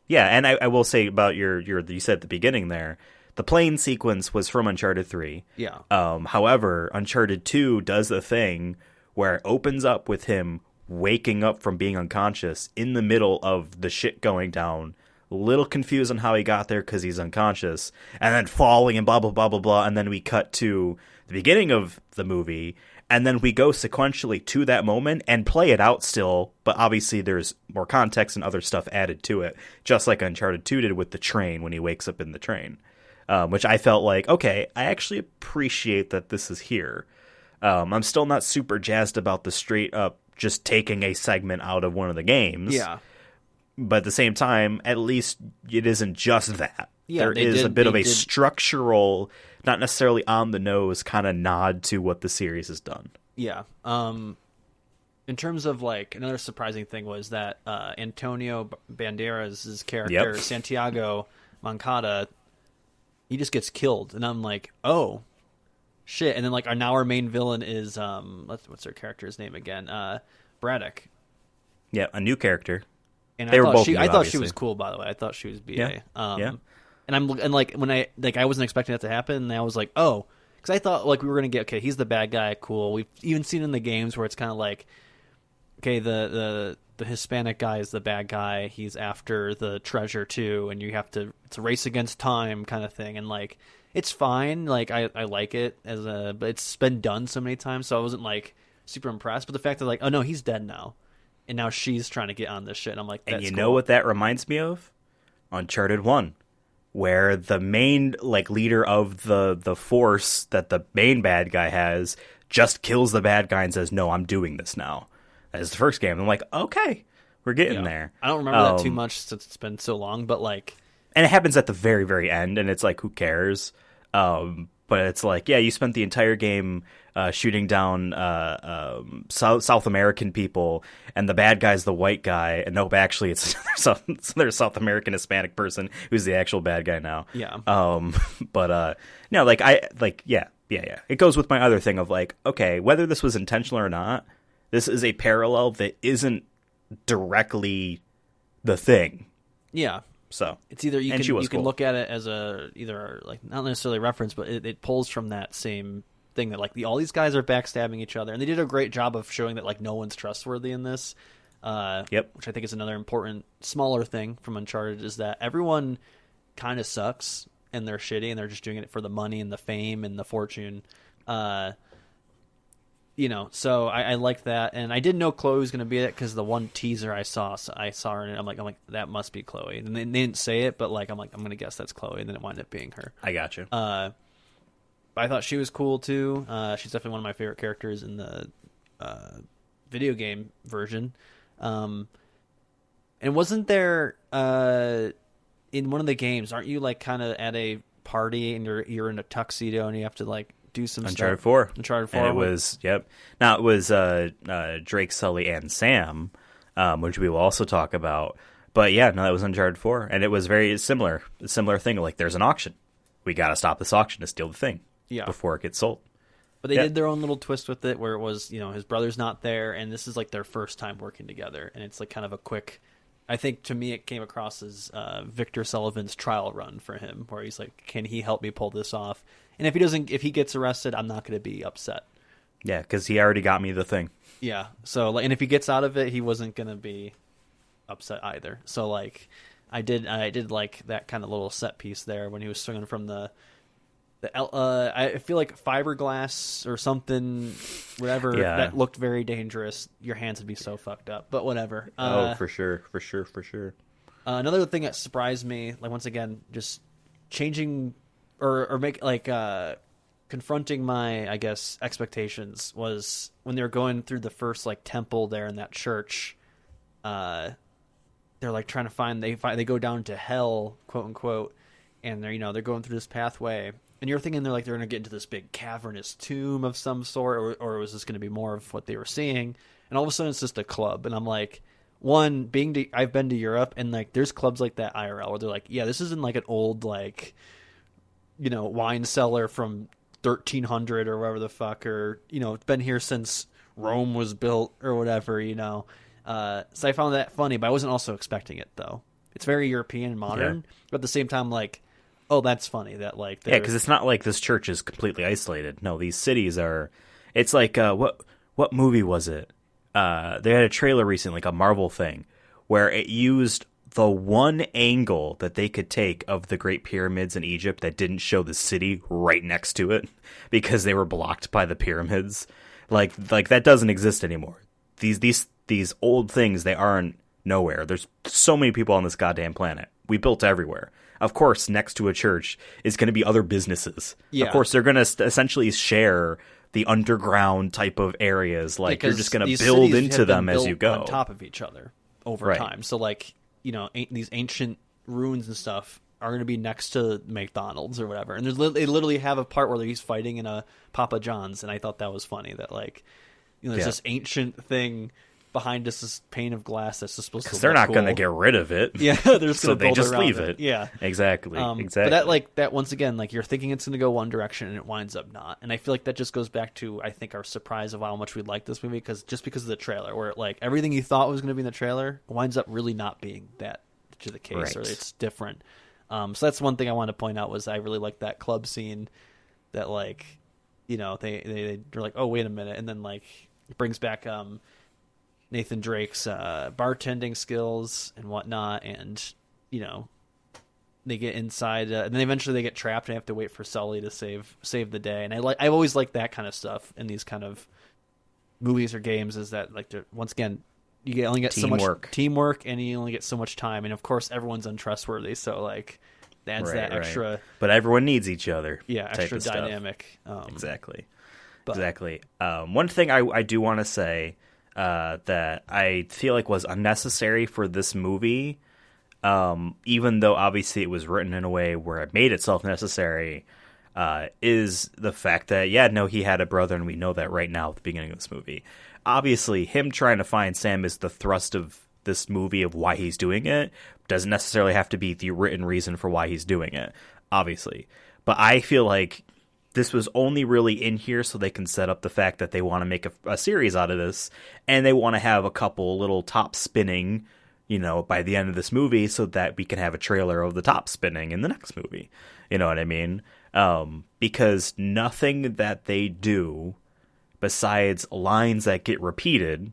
and I will say about you said at the beginning there, the plane sequence was from Uncharted 3. Yeah. However, Uncharted 2 does the thing where it opens up with him waking up from being unconscious in the middle of the shit going down, a little confused on how he got there because he's unconscious, and then falling and blah, blah, blah, blah, blah, and then we cut to the beginning of the movie, and then we go sequentially to that moment and play it out still, but obviously there's more context and other stuff added to it, just like Uncharted 2 did with the train when he wakes up in the train. Which I felt like, okay, I actually appreciate that this is here. I'm still not super jazzed about the straight up just taking a segment out of one of the games. Yeah. But at the same time, at least it isn't just that. Yeah, there is a bit of a structural, not necessarily on the nose kind of nod to what the series has done. Yeah. In terms of another surprising thing was that Antonio Banderas' character, Santiago Moncada, he just gets killed, and I'm like, oh, shit. And then our main villain is what's her character's name again? Braddock. Yeah, a new character. And they were both new, I thought obviously. she was cool, by the way. I thought she was BA. Yeah. And when I wasn't expecting that to happen, and I was like, oh, because I thought we were gonna get, okay, he's the bad guy, cool. We've even seen in the games where it's kind of like, okay, the Hispanic guy is the bad guy. He's after the treasure too, and it's a race against time kind of thing. And it's fine. I like it but it's been done so many times, so I wasn't super impressed. But the fact that oh no, he's dead now, and now she's trying to get on this shit. And I'm like, that's and you cool. know what that reminds me of? Uncharted 1, where the main leader of the force that the main bad guy has just kills the bad guy and says, "No, I'm doing this now." As the first game, I'm like, okay, we're getting there. I don't remember that too much since it's been so long, but and it happens at the very, very end, and it's like, who cares? But it's like, yeah, you spent the entire game shooting down South American people, and the bad guy's the white guy, and nope, actually, it's there's South American Hispanic person who's the actual bad guy now. Yeah. But no, yeah. It goes with my other thing of okay, whether this was intentional or not, this is a parallel that isn't directly the thing. Yeah. So it's either you cool. can look at it as either not necessarily reference, but it pulls from that same thing that all these guys are backstabbing each other, and they did a great job of showing that no one's trustworthy in this. Yep. Which I think is another important smaller thing from Uncharted, is that everyone kind of sucks and they're shitty and they're just doing it for the money and the fame and the fortune. So I liked that, and I didn't know Chloe was going to be it because the one teaser I saw her in it. I'm like that must be Chloe, and they didn't say it, but I'm going to guess that's Chloe, and then it wound up being her. I got you. But I thought she was cool too. She's definitely one of my favorite characters in the video game version. And wasn't there in one of the games? Aren't you kind of at a party and you're in a tuxedo and you have to do some Uncharted stuff? 4. Uncharted 4. And it was, yep. Now, it was Drake, Sully, and Sam, which we will also talk about. But yeah, no, that was Uncharted 4. And it was very similar. A similar thing. There's an auction. We got to stop this auction to steal the thing before it gets sold. But they did their own little twist with it where it was, his brother's not there, and this is their first time working together. And it's kind of a quick... I think to me it came across as Victor Sullivan's trial run for him, where he's like, can he help me pull this off? And if he gets arrested, I'm not going to be upset. Yeah, because he already got me the thing. Yeah. So and if he gets out of it, he wasn't going to be upset either. So I did like that kind of little set piece there when he was swinging from I feel like fiberglass or something, whatever, that looked very dangerous. Your hands would be so fucked up, but whatever. For sure. Another thing that surprised me, once again, just changing or make confronting my, I guess, expectations, was when they were going through the first temple there in that church. They're trying to they go down to hell, quote unquote, and they're going through this pathway, And you're thinking they're going to get into this big cavernous tomb of some sort, or was this going to be more of what they were seeing? And all of a sudden it's just a club. And I'm like, I've been to Europe, and like there's clubs like that IRL where they're like, yeah, this isn't like an old like, wine cellar from 1300 or whatever the fuck, or it's been here since Rome was built or whatever. So I found that funny, but I wasn't also expecting it though. It's very European and modern, but at the same time, like, oh, that's funny that like because it's not like this church is completely isolated. No, these cities are. It's like what movie was it? They had a trailer recently, like a Marvel thing, where it used the one angle that they could take of the Great Pyramids in Egypt that didn't show the city right next to it because they were blocked by the pyramids. Like that doesn't exist anymore. These old things, they aren't nowhere. There's so many people on this goddamn planet. We built everywhere. Of course, next to a church is going to be other businesses. Yeah. Of course, they're going to essentially share the underground type of areas. Like, because you're just going to build into them as you go. On top of each other over time. So, like, these ancient ruins and stuff are going to be next to McDonald's or whatever. And they literally have a part where he's fighting in a Papa John's. And I thought that was funny that, like, there's this ancient thing behind us, this pane of glass that's supposed to. Because they're not going to get rid of it. Yeah, they're just so they just leave it. Yeah, exactly. But that once again, like you're thinking it's going to go one direction and it winds up not. And I feel like that just goes back to I think our surprise of how much we like this movie because of the trailer, where like everything you thought was going to be in the trailer winds up really not being that to the case, or it's different. So that's one thing I wanted to point out was I really like that club scene that like they're like, oh wait a minute, and then like it brings back Nathan Drake's bartending skills and whatnot, and they get inside, and then eventually they get trapped and have to wait for Sully to save the day. And I've always liked that kind of stuff in these kind of movies or games. Is that like once again you only get so much teamwork, and you only get so much time, and of course everyone's untrustworthy, so like adds that extra. But everyone needs each other. Yeah, extra dynamic. Exactly. One thing I do want to say. That I feel like was unnecessary for this movie, even though obviously it was written in a way where it made itself necessary, is the fact that, he had a brother, and we know that right now at the beginning of this movie. Obviously, him trying to find Sam is the thrust of this movie of why he's doing it. Doesn't necessarily have to be the written reason for why he's doing it, obviously. But I feel like this was only really in here so they can set up the fact that they want to make a series out of this, and they want to have a couple little top spinning, by the end of this movie so that we can have a trailer of the top spinning in the next movie. You know what I mean? Because nothing that they do besides lines that get repeated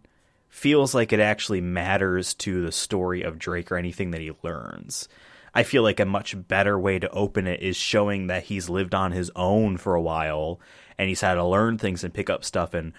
feels like it actually matters to the story of Drake or anything that he learns. I feel like a much better way to open it is showing that he's lived on his own for a while and he's had to learn things and pick up stuff. And,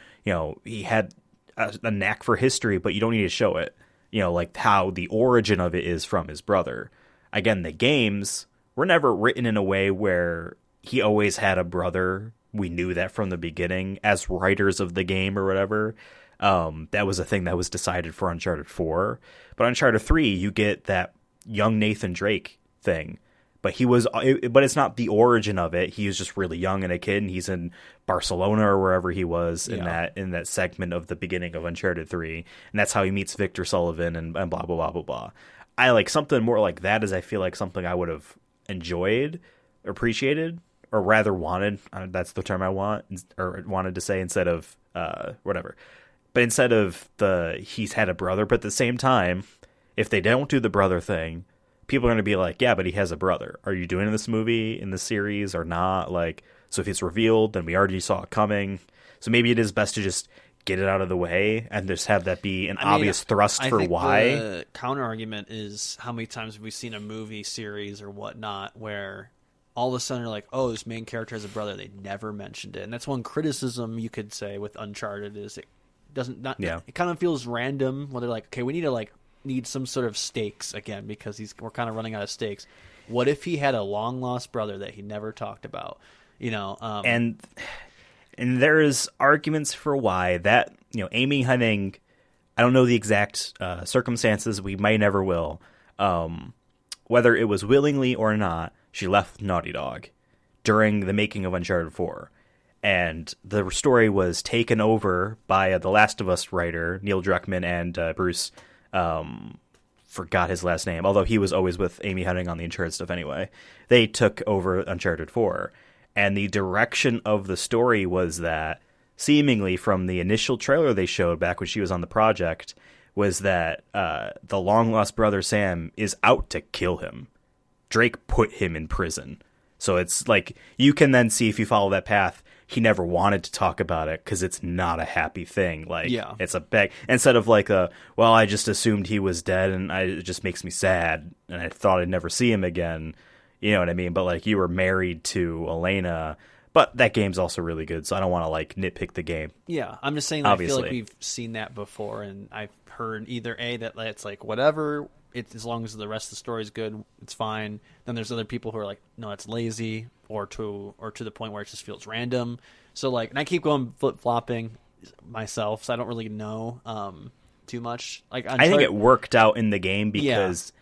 he had a knack for history, but you don't need to show it, like how the origin of it is from his brother. Again, the games were never written in a way where he always had a brother. We knew that from the beginning as writers of the game or whatever. That was a thing that was decided for Uncharted 4. But Uncharted 3, you get that young Nathan Drake thing, but it's not the origin of it. He was just really young and a kid, and he's in Barcelona or wherever he was in that segment of the beginning of Uncharted 3, and that's how he meets Victor Sullivan and blah blah blah blah blah. I like something more like that, as I feel like something I would have enjoyed, appreciated, or rather wanted. That's the term I wanted to say instead of whatever. But instead of he's had a brother, but at the same time, if they don't do the brother thing, people are going to be like, yeah, but he has a brother. Are you doing this movie in the series or not? Like, so if it's revealed, then we already saw it coming. So maybe it is best to just get it out of the way and just have that be an obvious thrust for why. The counter argument is how many times have we seen a movie series or whatnot where all of a sudden you're like, oh, this main character has a brother. They never mentioned it. And that's one criticism you could say with Uncharted is it kind of feels random when they're like, okay, we need some sort of stakes again because we're kind of running out of stakes. What if he had a long lost brother that he never talked about? And there's arguments for why that, Amy Hennig, I don't know the exact circumstances. We might never will. Whether it was willingly or not, she left Naughty Dog. during the making of Uncharted 4. And the story was taken over by the Last of Us writer, Neil Druckmann, and Bruce, forgot his last name, although he was always with Amy Hennig on the Uncharted stuff anyway. They took over Uncharted 4. And the direction of the story was that, seemingly from the initial trailer they showed back when she was on the project, was that the long-lost brother Sam is out to kill him. Drake put him in prison. So it's like, you can then see, if you follow that path, he never wanted to talk about it because it's not a happy thing. Like, it's a beg. Instead of like well, I just assumed he was dead and it just makes me sad and I thought I'd never see him again. You know what I mean? But like, you were married to Elena, but that game's also really good, so I don't want to like nitpick the game. Yeah, I'm just saying that I feel like we've seen that before, and I've heard either that it's like whatever, it's as long as the rest of the story is good, it's fine. Then there's other people who are like, no, it's lazy, or to the point where it just feels random. So like, and I keep going flip-flopping myself, so I don't really know too much. Like, I think it worked out in the game because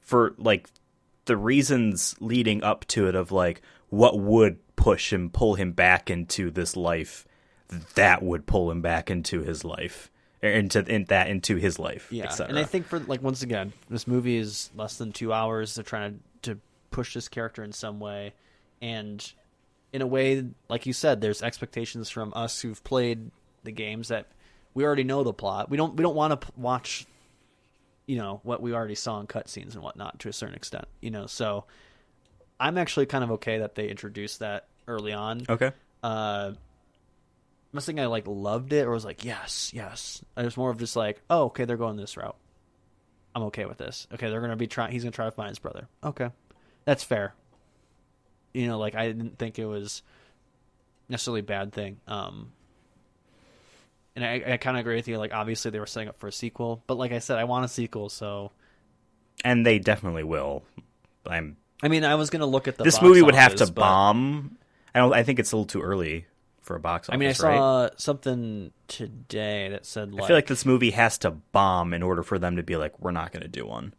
for like the reasons leading up to it of like what would pull him back into this life, that would pull him back into his life. Into his life, yeah. And I think, for like, once again, this movie is less than 2 hours. They're trying to push this character in some way, and in a way, like you said, there's expectations from us who've played the games that we already know the plot. We don't want to watch, what we already saw in cutscenes and whatnot to a certain extent. So I'm actually kind of okay that they introduced that early on. Okay. I'm not saying I like loved it or was like, yes. I was more of just like, oh, okay, they're going this route. I'm okay with this. Okay, they're gonna be he's gonna try to find his brother. Okay, that's fair. Like, I didn't think it was necessarily a bad thing. And I kind of agree with you. Like, obviously they were setting up for a sequel, but like I said, I want a sequel. So, and they definitely will. I was gonna look at this movie would have to bomb. I think it's a little too early for a box office. I saw something today that said, like, I feel like this movie has to bomb in order for them to be like, we're not going to do one.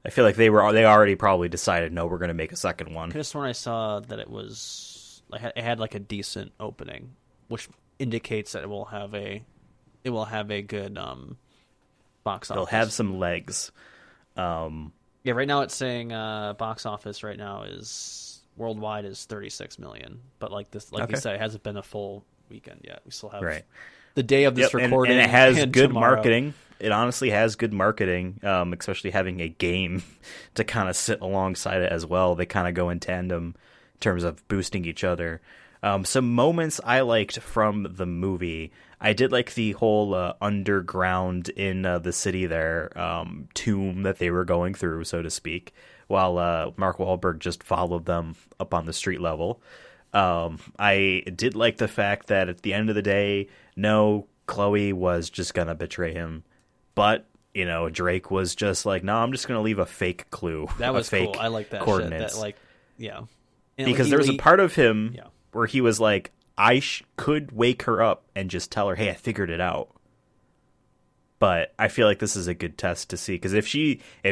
I feel like they already probably decided, no, we're going to make a second one. I could have sworn I saw that it was like, it had like a decent opening, which indicates that it will have a good box office. It'll have some legs. Yeah, right now it's saying box office right now is worldwide is 36 million, but like this, like you said, it hasn't been a full weekend yet. We still have the day of this recording, and it has good tomorrow. Marketing. It honestly has good marketing, especially having a game to kind of sit alongside it as well. They kind of go in tandem in terms of boosting each other. Some moments I liked from the movie. I did like the whole underground in the city there tomb that they were going through, so to speak, while Mark Wahlberg just followed them up on the street level. I did like the fact that at the end of the day, no, Chloe was just going to betray him. But, Drake was just like, no, I'm just going to leave a fake clue. That was fake cool. I like that coordinates. Shit. And because there was a part of him where he was like, I could wake her up and just tell her, hey, I figured it out. But I feel like this is a good test to see, because if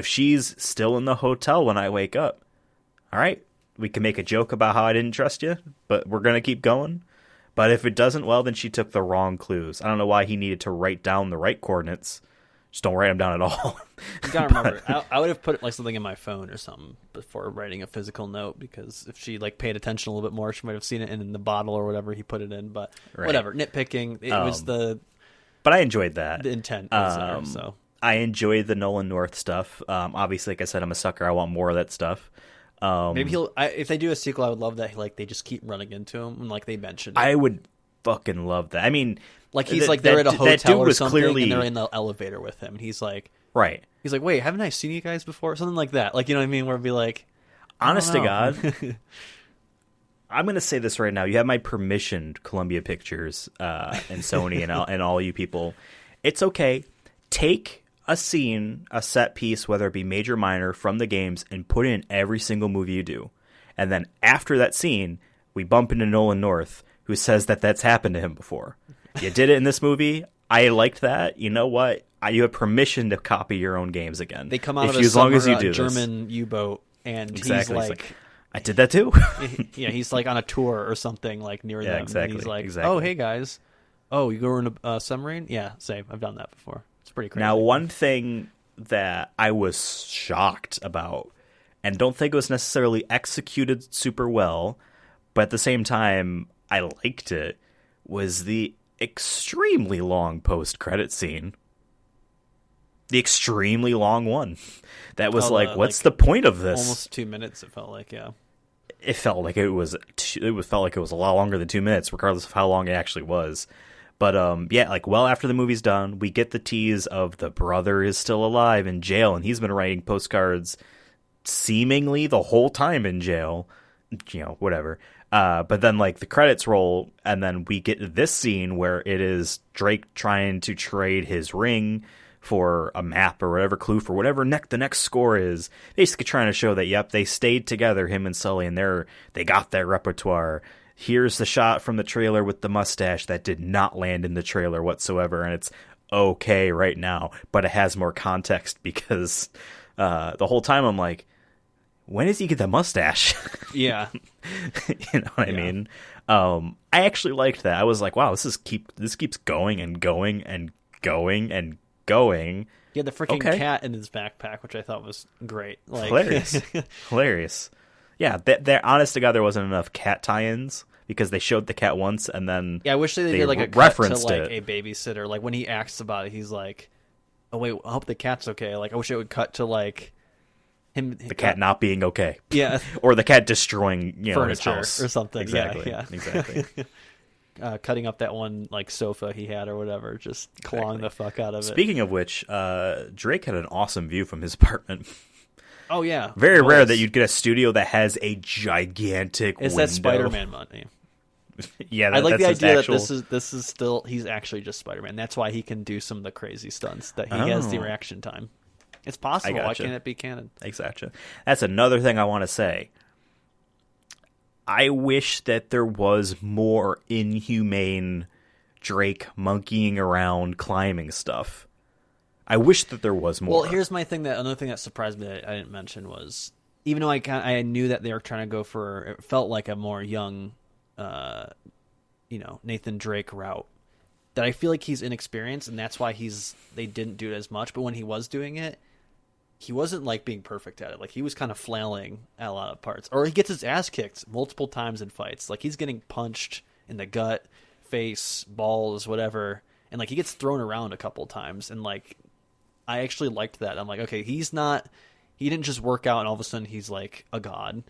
she's still in the hotel when I wake up, all right, we can make a joke about how I didn't trust you, but we're going to keep going. But if it doesn't, well, then she took the wrong clues. I don't know why he needed to write down the right coordinates. Just don't write them down at all. You gotta remember, I would have put like something in my phone or something before writing a physical note, because if she like paid attention a little bit more, she might have seen it in the bottle or whatever he put it in. But whatever, nitpicking. It was But I enjoyed that. The intent was there, so. I enjoyed the Nolan North stuff. Obviously, like I said, I'm a sucker. I want more of that stuff. Maybe if they do a sequel, I would love that. Like, they just keep running into him and like they mention it. I would fucking love that. I mean, like he's like they're at a hotel or something, and they're in the elevator with him, and he's like, he's like, wait, haven't I seen you guys before? Something like that. Like, you know what I mean? Where it'd be like, honest to God, I'm going to say this right now. You have my permission, Columbia Pictures and Sony and all you people. It's okay. Take a scene, a set piece, whether it be major or minor, from the games and put it in every single movie you do. And then after that scene, we bump into Nolan North, who says that that's happened to him before. You did it in this movie. I liked that. You know what? You have permission to copy your own games again. They come out of a German U-boat, and he's like I did that too. Yeah, he's like on a tour or something like near them. Exactly. And he's like, exactly. "Oh, hey guys, oh, you go in a submarine? Yeah, same. I've done that before. It's pretty crazy." Now, one thing that I was shocked about, and don't think it was necessarily executed super well, but at the same time, I liked it, was the extremely long post-credit scene. The extremely long one. That was what's the point of this? Almost 2 minutes, it felt like, yeah. It felt like it felt like it was a lot longer than 2 minutes, regardless of how long it actually was. But yeah, like well after the movie's done, we get the tease of the brother is still alive in jail, and he's been writing postcards seemingly the whole time in jail. You know, whatever. But then like the credits roll, and then we get this scene where it is Drake trying to trade his ring for a map or whatever clue for whatever the next score is, basically trying to show that yep, they stayed together, him and Sully, and they got their repertoire. Here's the shot from the trailer with the mustache that did not land in the trailer whatsoever, and it's okay right now, but it has more context because the whole time I'm like, when does he get the mustache? Yeah. You know what I mean? I actually liked that. I was like, wow, this keeps going and going and going and going. He had the freaking cat in his backpack, which I thought was great. Like Hilarious. Yeah, there. Honest to God, there wasn't enough cat tie-ins because they showed the cat once and then I wish they did like a reference to like a babysitter. Like when he asks about it, he's like, "Oh wait, I hope the cat's okay." Like I wish it would cut to like the cat not being okay. Yeah, or the cat destroying his furniture house or something. Exactly. Yeah. Exactly. Cutting up that one like sofa he had or whatever, just clawing the fuck out of it. Speaking of which, Drake had an awesome view from his apartment. Oh yeah, very rare that you'd get a studio that has a gigantic window. That Spider-Man money. Yeah, I like the idea that this is still he's actually just Spider-Man. That's why he can do some of the crazy stunts. That he has the reaction time. It's possible. Why can't it be canon? Exactly. That's another thing I want to say. I wish that there was more inhumane Drake monkeying around climbing stuff. I wish that there was more. Well, here's my thing. Another thing that surprised me that I didn't mention was, even though I knew that they were trying to go for, it felt like a more young, Nathan Drake route. That I feel like he's inexperienced, and that's why they didn't do it as much. But when he was doing it, he wasn't like being perfect at it. Like he was kind of flailing at a lot of parts, or he gets his ass kicked multiple times in fights. Like he's getting punched in the gut, face, balls, whatever, and like he gets thrown around a couple times, and like. I actually liked that. I'm like, okay, he didn't just work out and all of a sudden he's like a god.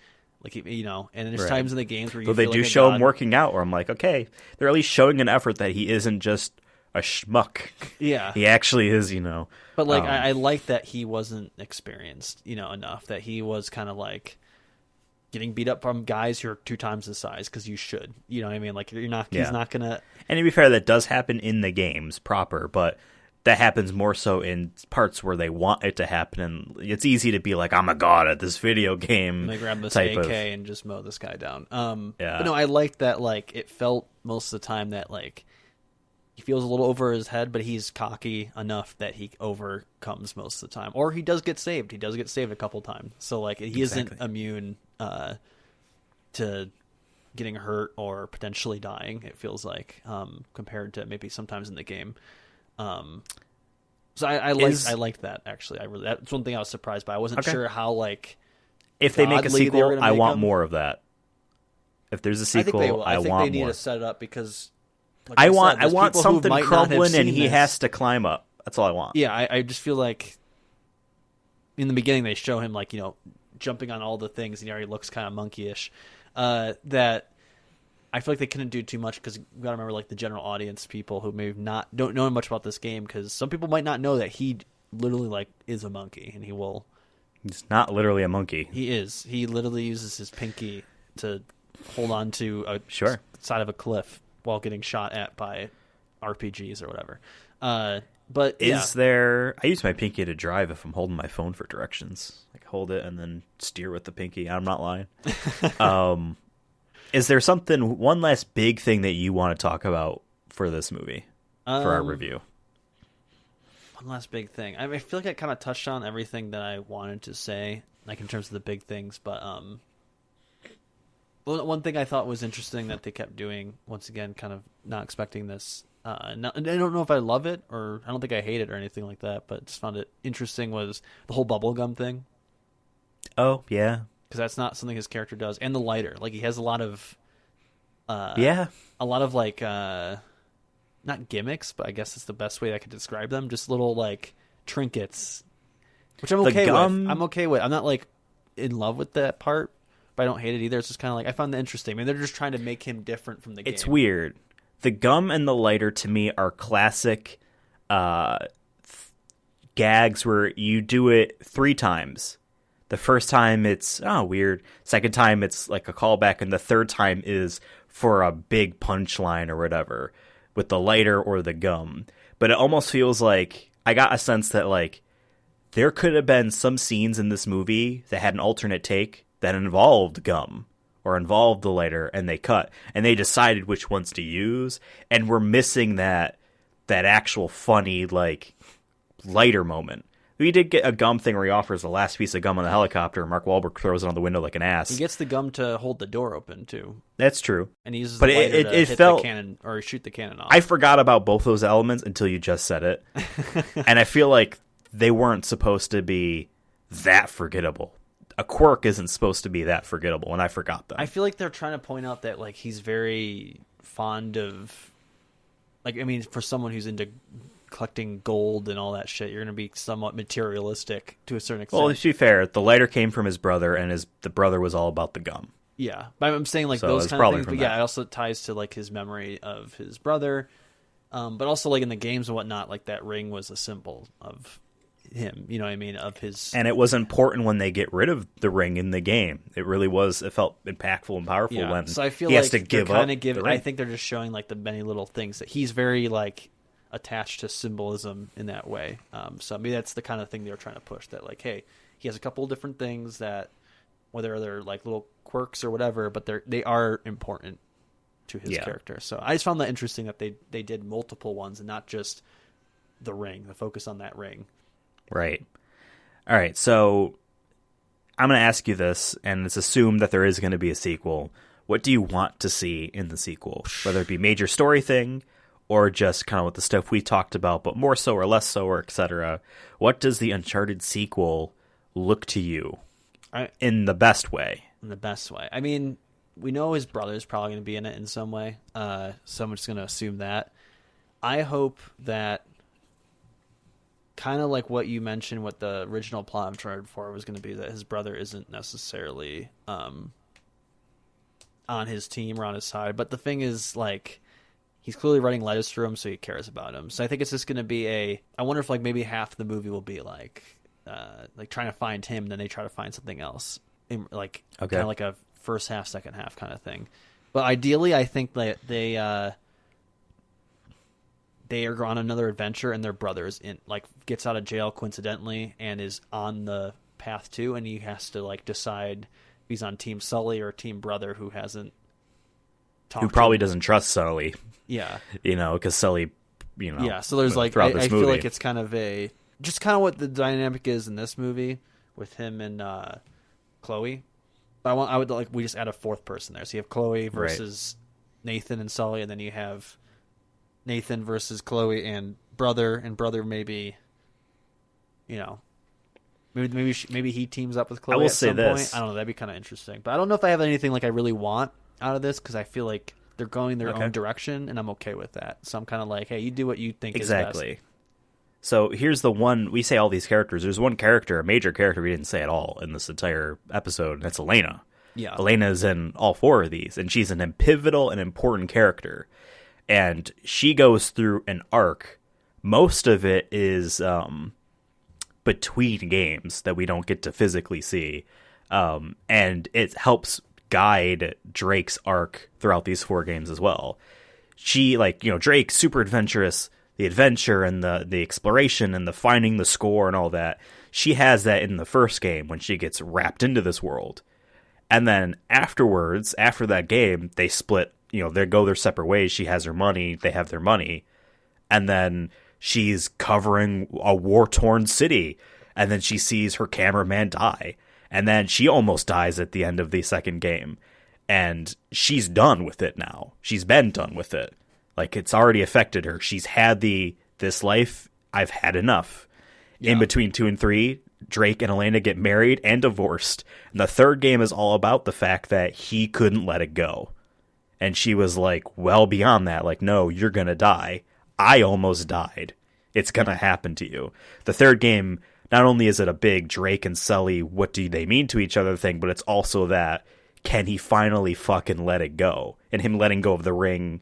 Like, and there's times in the games where you they do show him working out where I'm like, okay, they're at least showing an effort that he isn't just a schmuck. Yeah. He actually is, But like, I like that he wasn't experienced, enough that he was kind of like getting beat up from guys who are 2 times his size because you should, you know what I mean? Like he's not going to. And to be fair, that does happen in the games proper, but that happens more so in parts where they want it to happen, and it's easy to be like, I'm a god at this video game. And they grab this AK and just mow this guy down. Yeah. But no, I liked that, like, it felt most of the time that, like, he feels a little over his head, but he's cocky enough that he overcomes most of the time. Or he does get saved. He does get saved a couple times. So, like, he isn't immune to getting hurt or potentially dying, it feels like, compared to maybe sometimes in the game. So I liked that actually. That's one thing I was surprised by. I wasn't sure how like if they make a sequel, I want more of that. If there's a sequel, I think they need more. To set it up because like I want something crumbling and he has to climb up. That's all I want. Yeah, I just feel like in the beginning they show him like jumping on all the things and he already looks kind of monkeyish. That. I feel like they couldn't do too much because you got to remember, like the general audience, people who don't know much about this game, because some people might not know that he literally like is a monkey, and He's not literally a monkey. He is. He literally uses his pinky to hold on to a side of a cliff while getting shot at by RPGs or whatever. But I use my pinky to drive if I'm holding my phone for directions. Like hold it and then steer with the pinky. I'm not lying. Is there one last big thing that you want to talk about for this movie, for our review? One last big thing. I feel like I kind of touched on everything that I wanted to say, like in terms of the big things, but Well, one thing I thought was interesting that they kept doing, once again, kind of not expecting this. I don't know if I love it or I don't think I hate it or anything like that, but just found it interesting was the whole bubblegum thing. Oh, yeah. Because that's not something his character does. And the lighter. Like, he has a lot of... yeah. A lot of, like, not gimmicks, but I guess it's the best way I could describe them. Just little, like, trinkets. Which I'm okay with. I'm okay with. I'm not, like, in love with that part, but I don't hate it either. It's just kind of like, I found that interesting. I mean, they're just trying to make him different from the game. It's weird. The gum and the lighter, to me, are classic gags where you do it 3 times. The first time it's, oh, weird. Second time it's like a callback. And the third time is for a big punchline or whatever with the lighter or the gum. But it almost feels like I got a sense that, like, there could have been some scenes in this movie that had an alternate take that involved gum or involved the lighter, and they cut. And they decided which ones to use. And we're missing that actual funny, like, lighter moment. We did get a gum thing where he offers the last piece of gum on the helicopter, and Mark Wahlberg throws it on the window like an ass. He gets the gum to hold the door open, too. That's true. And he uses the lighter to hit the cannon, or shoot the cannon off. I forgot about both those elements until you just said it. And I feel like they weren't supposed to be that forgettable. A quirk isn't supposed to be that forgettable, and I forgot them. I feel like they're trying to point out that, like, he's very fond of... Like, I mean, for someone who's into collecting gold and all that shit, you're going to be somewhat materialistic to a certain extent. Well, to be fair, the lighter came from his brother, and the brother was all about the gum. Yeah, but I'm saying, like, so those kind of things. But yeah, it also ties to, like, his memory of his brother. But also, like, in the games and whatnot, like, that ring was a symbol of him, you know what I mean, of his... And it was important when they get rid of the ring in the game. It really was. It felt impactful and powerful when so I feel he like has to give up the ring. I think they're just showing, like, the many little things that he's very, like, attached to symbolism in that way. So maybe that's the kind of thing they were trying to push, that, like, hey, he has a couple of different things that, whether they're, like, little quirks or whatever, but they are important to his character. So I just found that interesting that they did multiple ones and not just the ring, the focus on that ring. Right. All right, so I'm going to ask you this, and it's assumed that there is going to be a sequel. What do you want to see in the sequel? Whether it be major story thing, or just kind of with the stuff we talked about, but more so or less so, or etc. What does the Uncharted sequel look to you in the best way? In the best way. I mean, we know his brother's probably going to be in it in some way, so I'm just going to assume that. I hope that, kind of like what you mentioned, what the original plot of Uncharted 4 was going to be, that his brother isn't necessarily on his team or on his side. But the thing is, like, he's clearly writing letters through him, so he cares about him. So I think it's just going to be I wonder if, like, maybe half the movie will be like trying to find him, then they try to find something else, like kind of like a first half, second half kind of thing. But ideally, I think that they are on another adventure, and their brother's gets out of jail coincidentally and is on the path too, and he has to, like, decide if he's on Team Sully or Team Brother, who hasn't talked. Who probably doesn't trust Sully. Yeah, because Sully, Yeah, so there's I feel like it's kind of just kind of what the dynamic is in this movie with him and Chloe. But I would we just add a fourth person there. So you have Chloe versus Nathan and Sully, and then you have Nathan versus Chloe and brother maybe, maybe he teams up with Chloe. I will at say some this. Point. I don't know. That'd be kind of interesting. But I don't know if I have anything like I really want out of this, because I feel like they're going their own direction, and I'm okay with that. So I'm kind of like, hey, you do what you think is best. So here's the one, we say all these characters. There's one character, a major character we didn't say at all in this entire episode, and that's Elena. Yeah. Elena's in all 4 of these, and she's an pivotal and important character. And she goes through an arc. Most of it is between games that we don't get to physically see. And it helps guide Drake's arc throughout these 4 games as well. She, Drake, super adventurous, the adventure and the exploration and the finding the score and all that. She has that in the first game when she gets wrapped into this world. And then afterwards, after that game, they split. They go their separate ways. She has her money. They have their money. And then she's covering a war-torn city. And then she sees her cameraman die. And then she almost dies at the end of the second game. and she's done with it now. She's been done with it. Like, it's already affected her. She's had this life. I've had enough. Yeah. In between 2 and 3, Drake and Elena get married and divorced. And the third game is all about the fact that he couldn't let it go. And she was like, well beyond that. Like, no, you're going to die. I almost died. It's going to happen to you. The third game, not only is it a big Drake and Sully, what do they mean to each other thing, but it's also that, can he finally fucking let it go? And him letting go of the ring,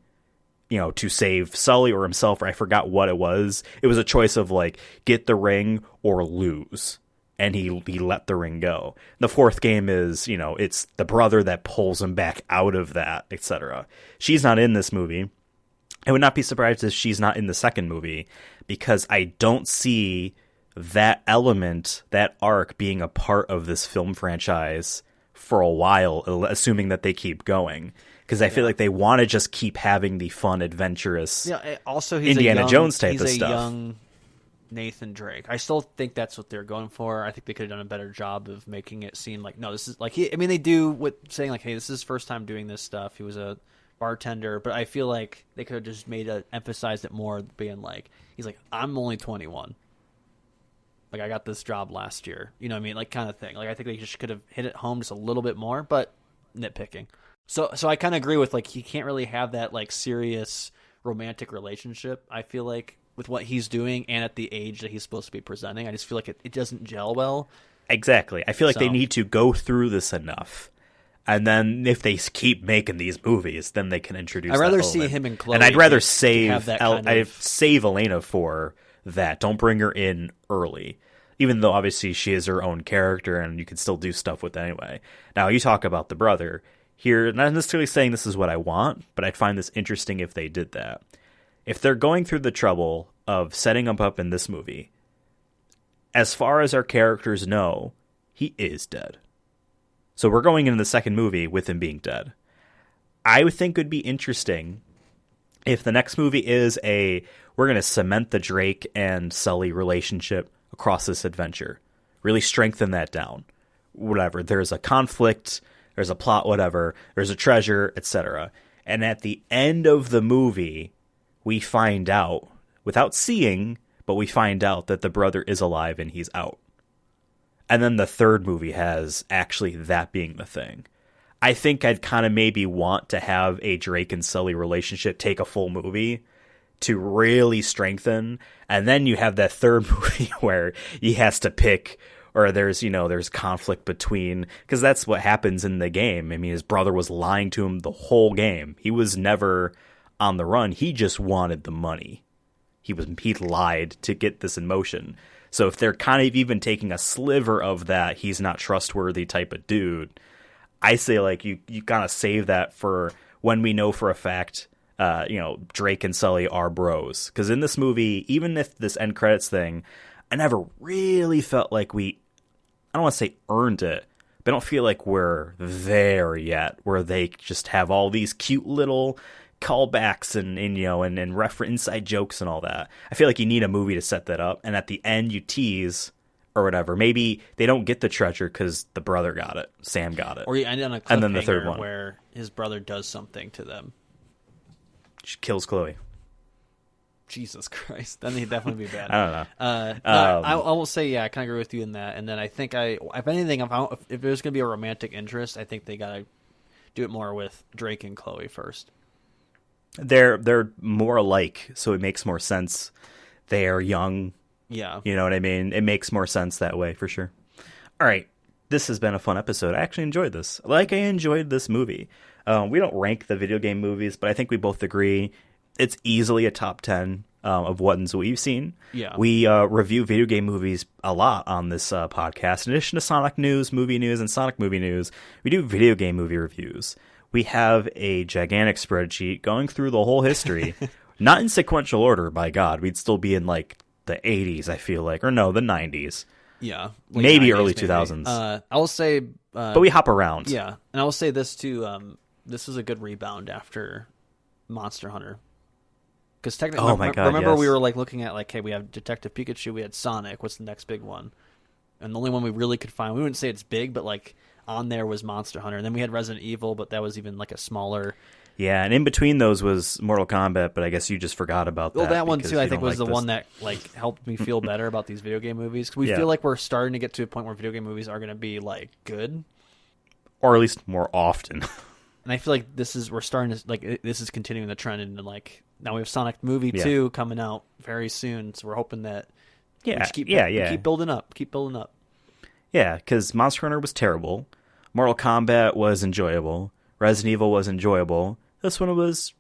you know, to save Sully or himself, or I forgot what it was. It was a choice of, like, get the ring or lose. And he let the ring go. The fourth game is, you know, it's the brother that pulls him back out of that, etc. She's not in this movie. I would not be surprised if she's not in the second movie, because I don't see that element, that arc, being a part of this film franchise for a while, assuming that they keep going. Because I feel like they want to just keep having the fun, adventurous, also he's Indiana Jones type of stuff. He's a young Nathan Drake. I still think that's what they're going for. I think they could have done a better job of making it seem like, no, this is like, they do with saying like, hey, this is his first time doing this stuff. He was a bartender, but I feel like they could have just emphasized it more, being like, he's like, I'm only 21. Like, I got this job last year. You know what I mean? Like, kind of thing. Like, I think they just could have hit it home just a little bit more, but nitpicking. So I kind of agree with, like, he can't really have that, like, serious romantic relationship, I feel like, with what he's doing and at the age that he's supposed to be presenting. I just feel like it doesn't gel well. Exactly. I feel like they need to go through this enough. And then if they keep making these movies, then they can introduce I'd rather that see him and Chloe. And I'd rather save save Elena for that. Don't bring her in early. Even though obviously she is her own character and you can still do stuff with it anyway. Now, you talk about the brother. Here, not necessarily saying this is what I want, but I'd find this interesting if they did that. If they're going through the trouble of setting him up in this movie, as far as our characters know, he is dead. So we're going into the second movie with him being dead. I would think it would be interesting if the next movie is we're going to cement the Drake and Sully relationship across this adventure. Really strengthen that down. Whatever. There's a conflict, there's a plot, whatever. There's a treasure, etc. And at the end of the movie, we find out, without seeing, but we find out that the brother is alive and he's out. And then the third movie has actually that being the thing. I think I'd kind of maybe want to have a Drake and Sully relationship take a full movie to really strengthen. And then you have that third movie where he has to pick, or there's conflict between, because that's what happens in the game. I mean, his brother was lying to him the whole game. He was never on the run. He just wanted the money. He lied to get this in motion. So if they're kind of even taking a sliver of that, he's not trustworthy type of dude, I say like you kind of save that for when we know for a fact, Drake and Sully are bros. Because in this movie, even if this end credits thing, I never really felt like I don't want to say earned it, but I don't feel like we're there yet, where they just have all these cute little callbacks and reference inside jokes and all that. I feel like you need a movie to set that up, and at the end you tease or whatever. Maybe they don't get the treasure because the brother got it, Sam got it, or you end on a cliffhanger, and then the third one where his brother does something to them. She kills Chloe. Jesus Christ, then he'd definitely be bad. I don't know. I will say, yeah, I kind of agree with you in that. And then I think if anything, if there's going to be a romantic interest, I think they got to do it more with Drake and Chloe first. They're more alike, so it makes more sense. They are young. Yeah. You know what I mean? It makes more sense that way, for sure. All right. This has been a fun episode. I actually enjoyed this. Like, I enjoyed this movie. We don't rank the video game movies, but I think we both agree it's easily a top 10 of ones we've seen. Yeah. We review video game movies a lot on this podcast. In addition to Sonic News, Movie News, and Sonic Movie News, we do video game movie reviews. We have a gigantic spreadsheet going through the whole history. Not in sequential order, by God. We'd still be in, like, the 80s, I feel like. Or no, the 90s. Yeah. Maybe 90s, early 2000s. I will say... but we hop around. Yeah. And I will say this, too. This is a good rebound after Monster Hunter. Because technically, remember we were like looking at like, hey, we have Detective Pikachu, we had Sonic. What's the next big one? And the only one we really could find, we wouldn't say it's big, but like on there was Monster Hunter, and then we had Resident Evil, but that was even like a smaller. Yeah, and in between those was Mortal Kombat, but I guess you just forgot about that. Well, that one too, I think, was like the one that like helped me feel better about these video game movies. 'Cause we Yeah. feel like we're starting to get to a point where video game movies are going to be like good, or at least more often. and I feel like we're starting to like this is continuing the trend into like now we have Sonic movie 2 coming out very soon, so we're hoping that we just keep building up, Yeah, because Monster Hunter was terrible, Mortal Kombat was enjoyable, Resident Evil was enjoyable. This one was,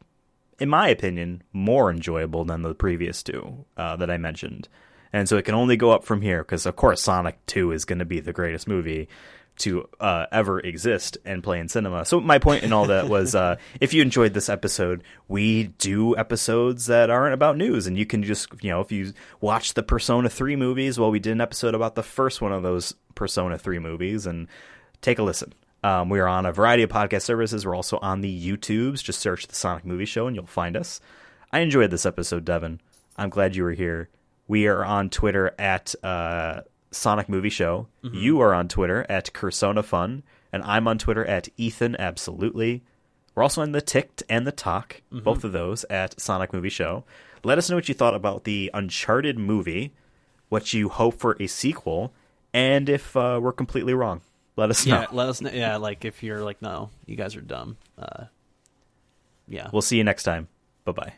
in my opinion, more enjoyable than the previous two that I mentioned. And so it can only go up from here, because of course Sonic 2 is going to be the greatest movie to ever exist and play in cinema. So my point in all that was, if you enjoyed this episode, we do episodes that aren't about news, and you can just, if you watch the Persona 3 movies, well, we did an episode about the first one of those Persona 3 movies, and take a listen. We are on a variety of podcast services. We're also on the YouTubes. Just search the Sonic Movie Show and you'll find us. I enjoyed this episode, Devin. I'm glad you were here. We are on Twitter at Sonic Movie Show. Mm-hmm. You are on Twitter at CursonaFun. And I'm on Twitter at Ethan Absolutely. We're also on the Ticked and the Talk, both of those at Sonic Movie Show. Let us know what you thought about the Uncharted movie, what you hope for a sequel, and if we're completely wrong. Let us know. Yeah, let us know. Yeah, like if you're like, no, you guys are dumb. Yeah. We'll see you next time. Bye-bye.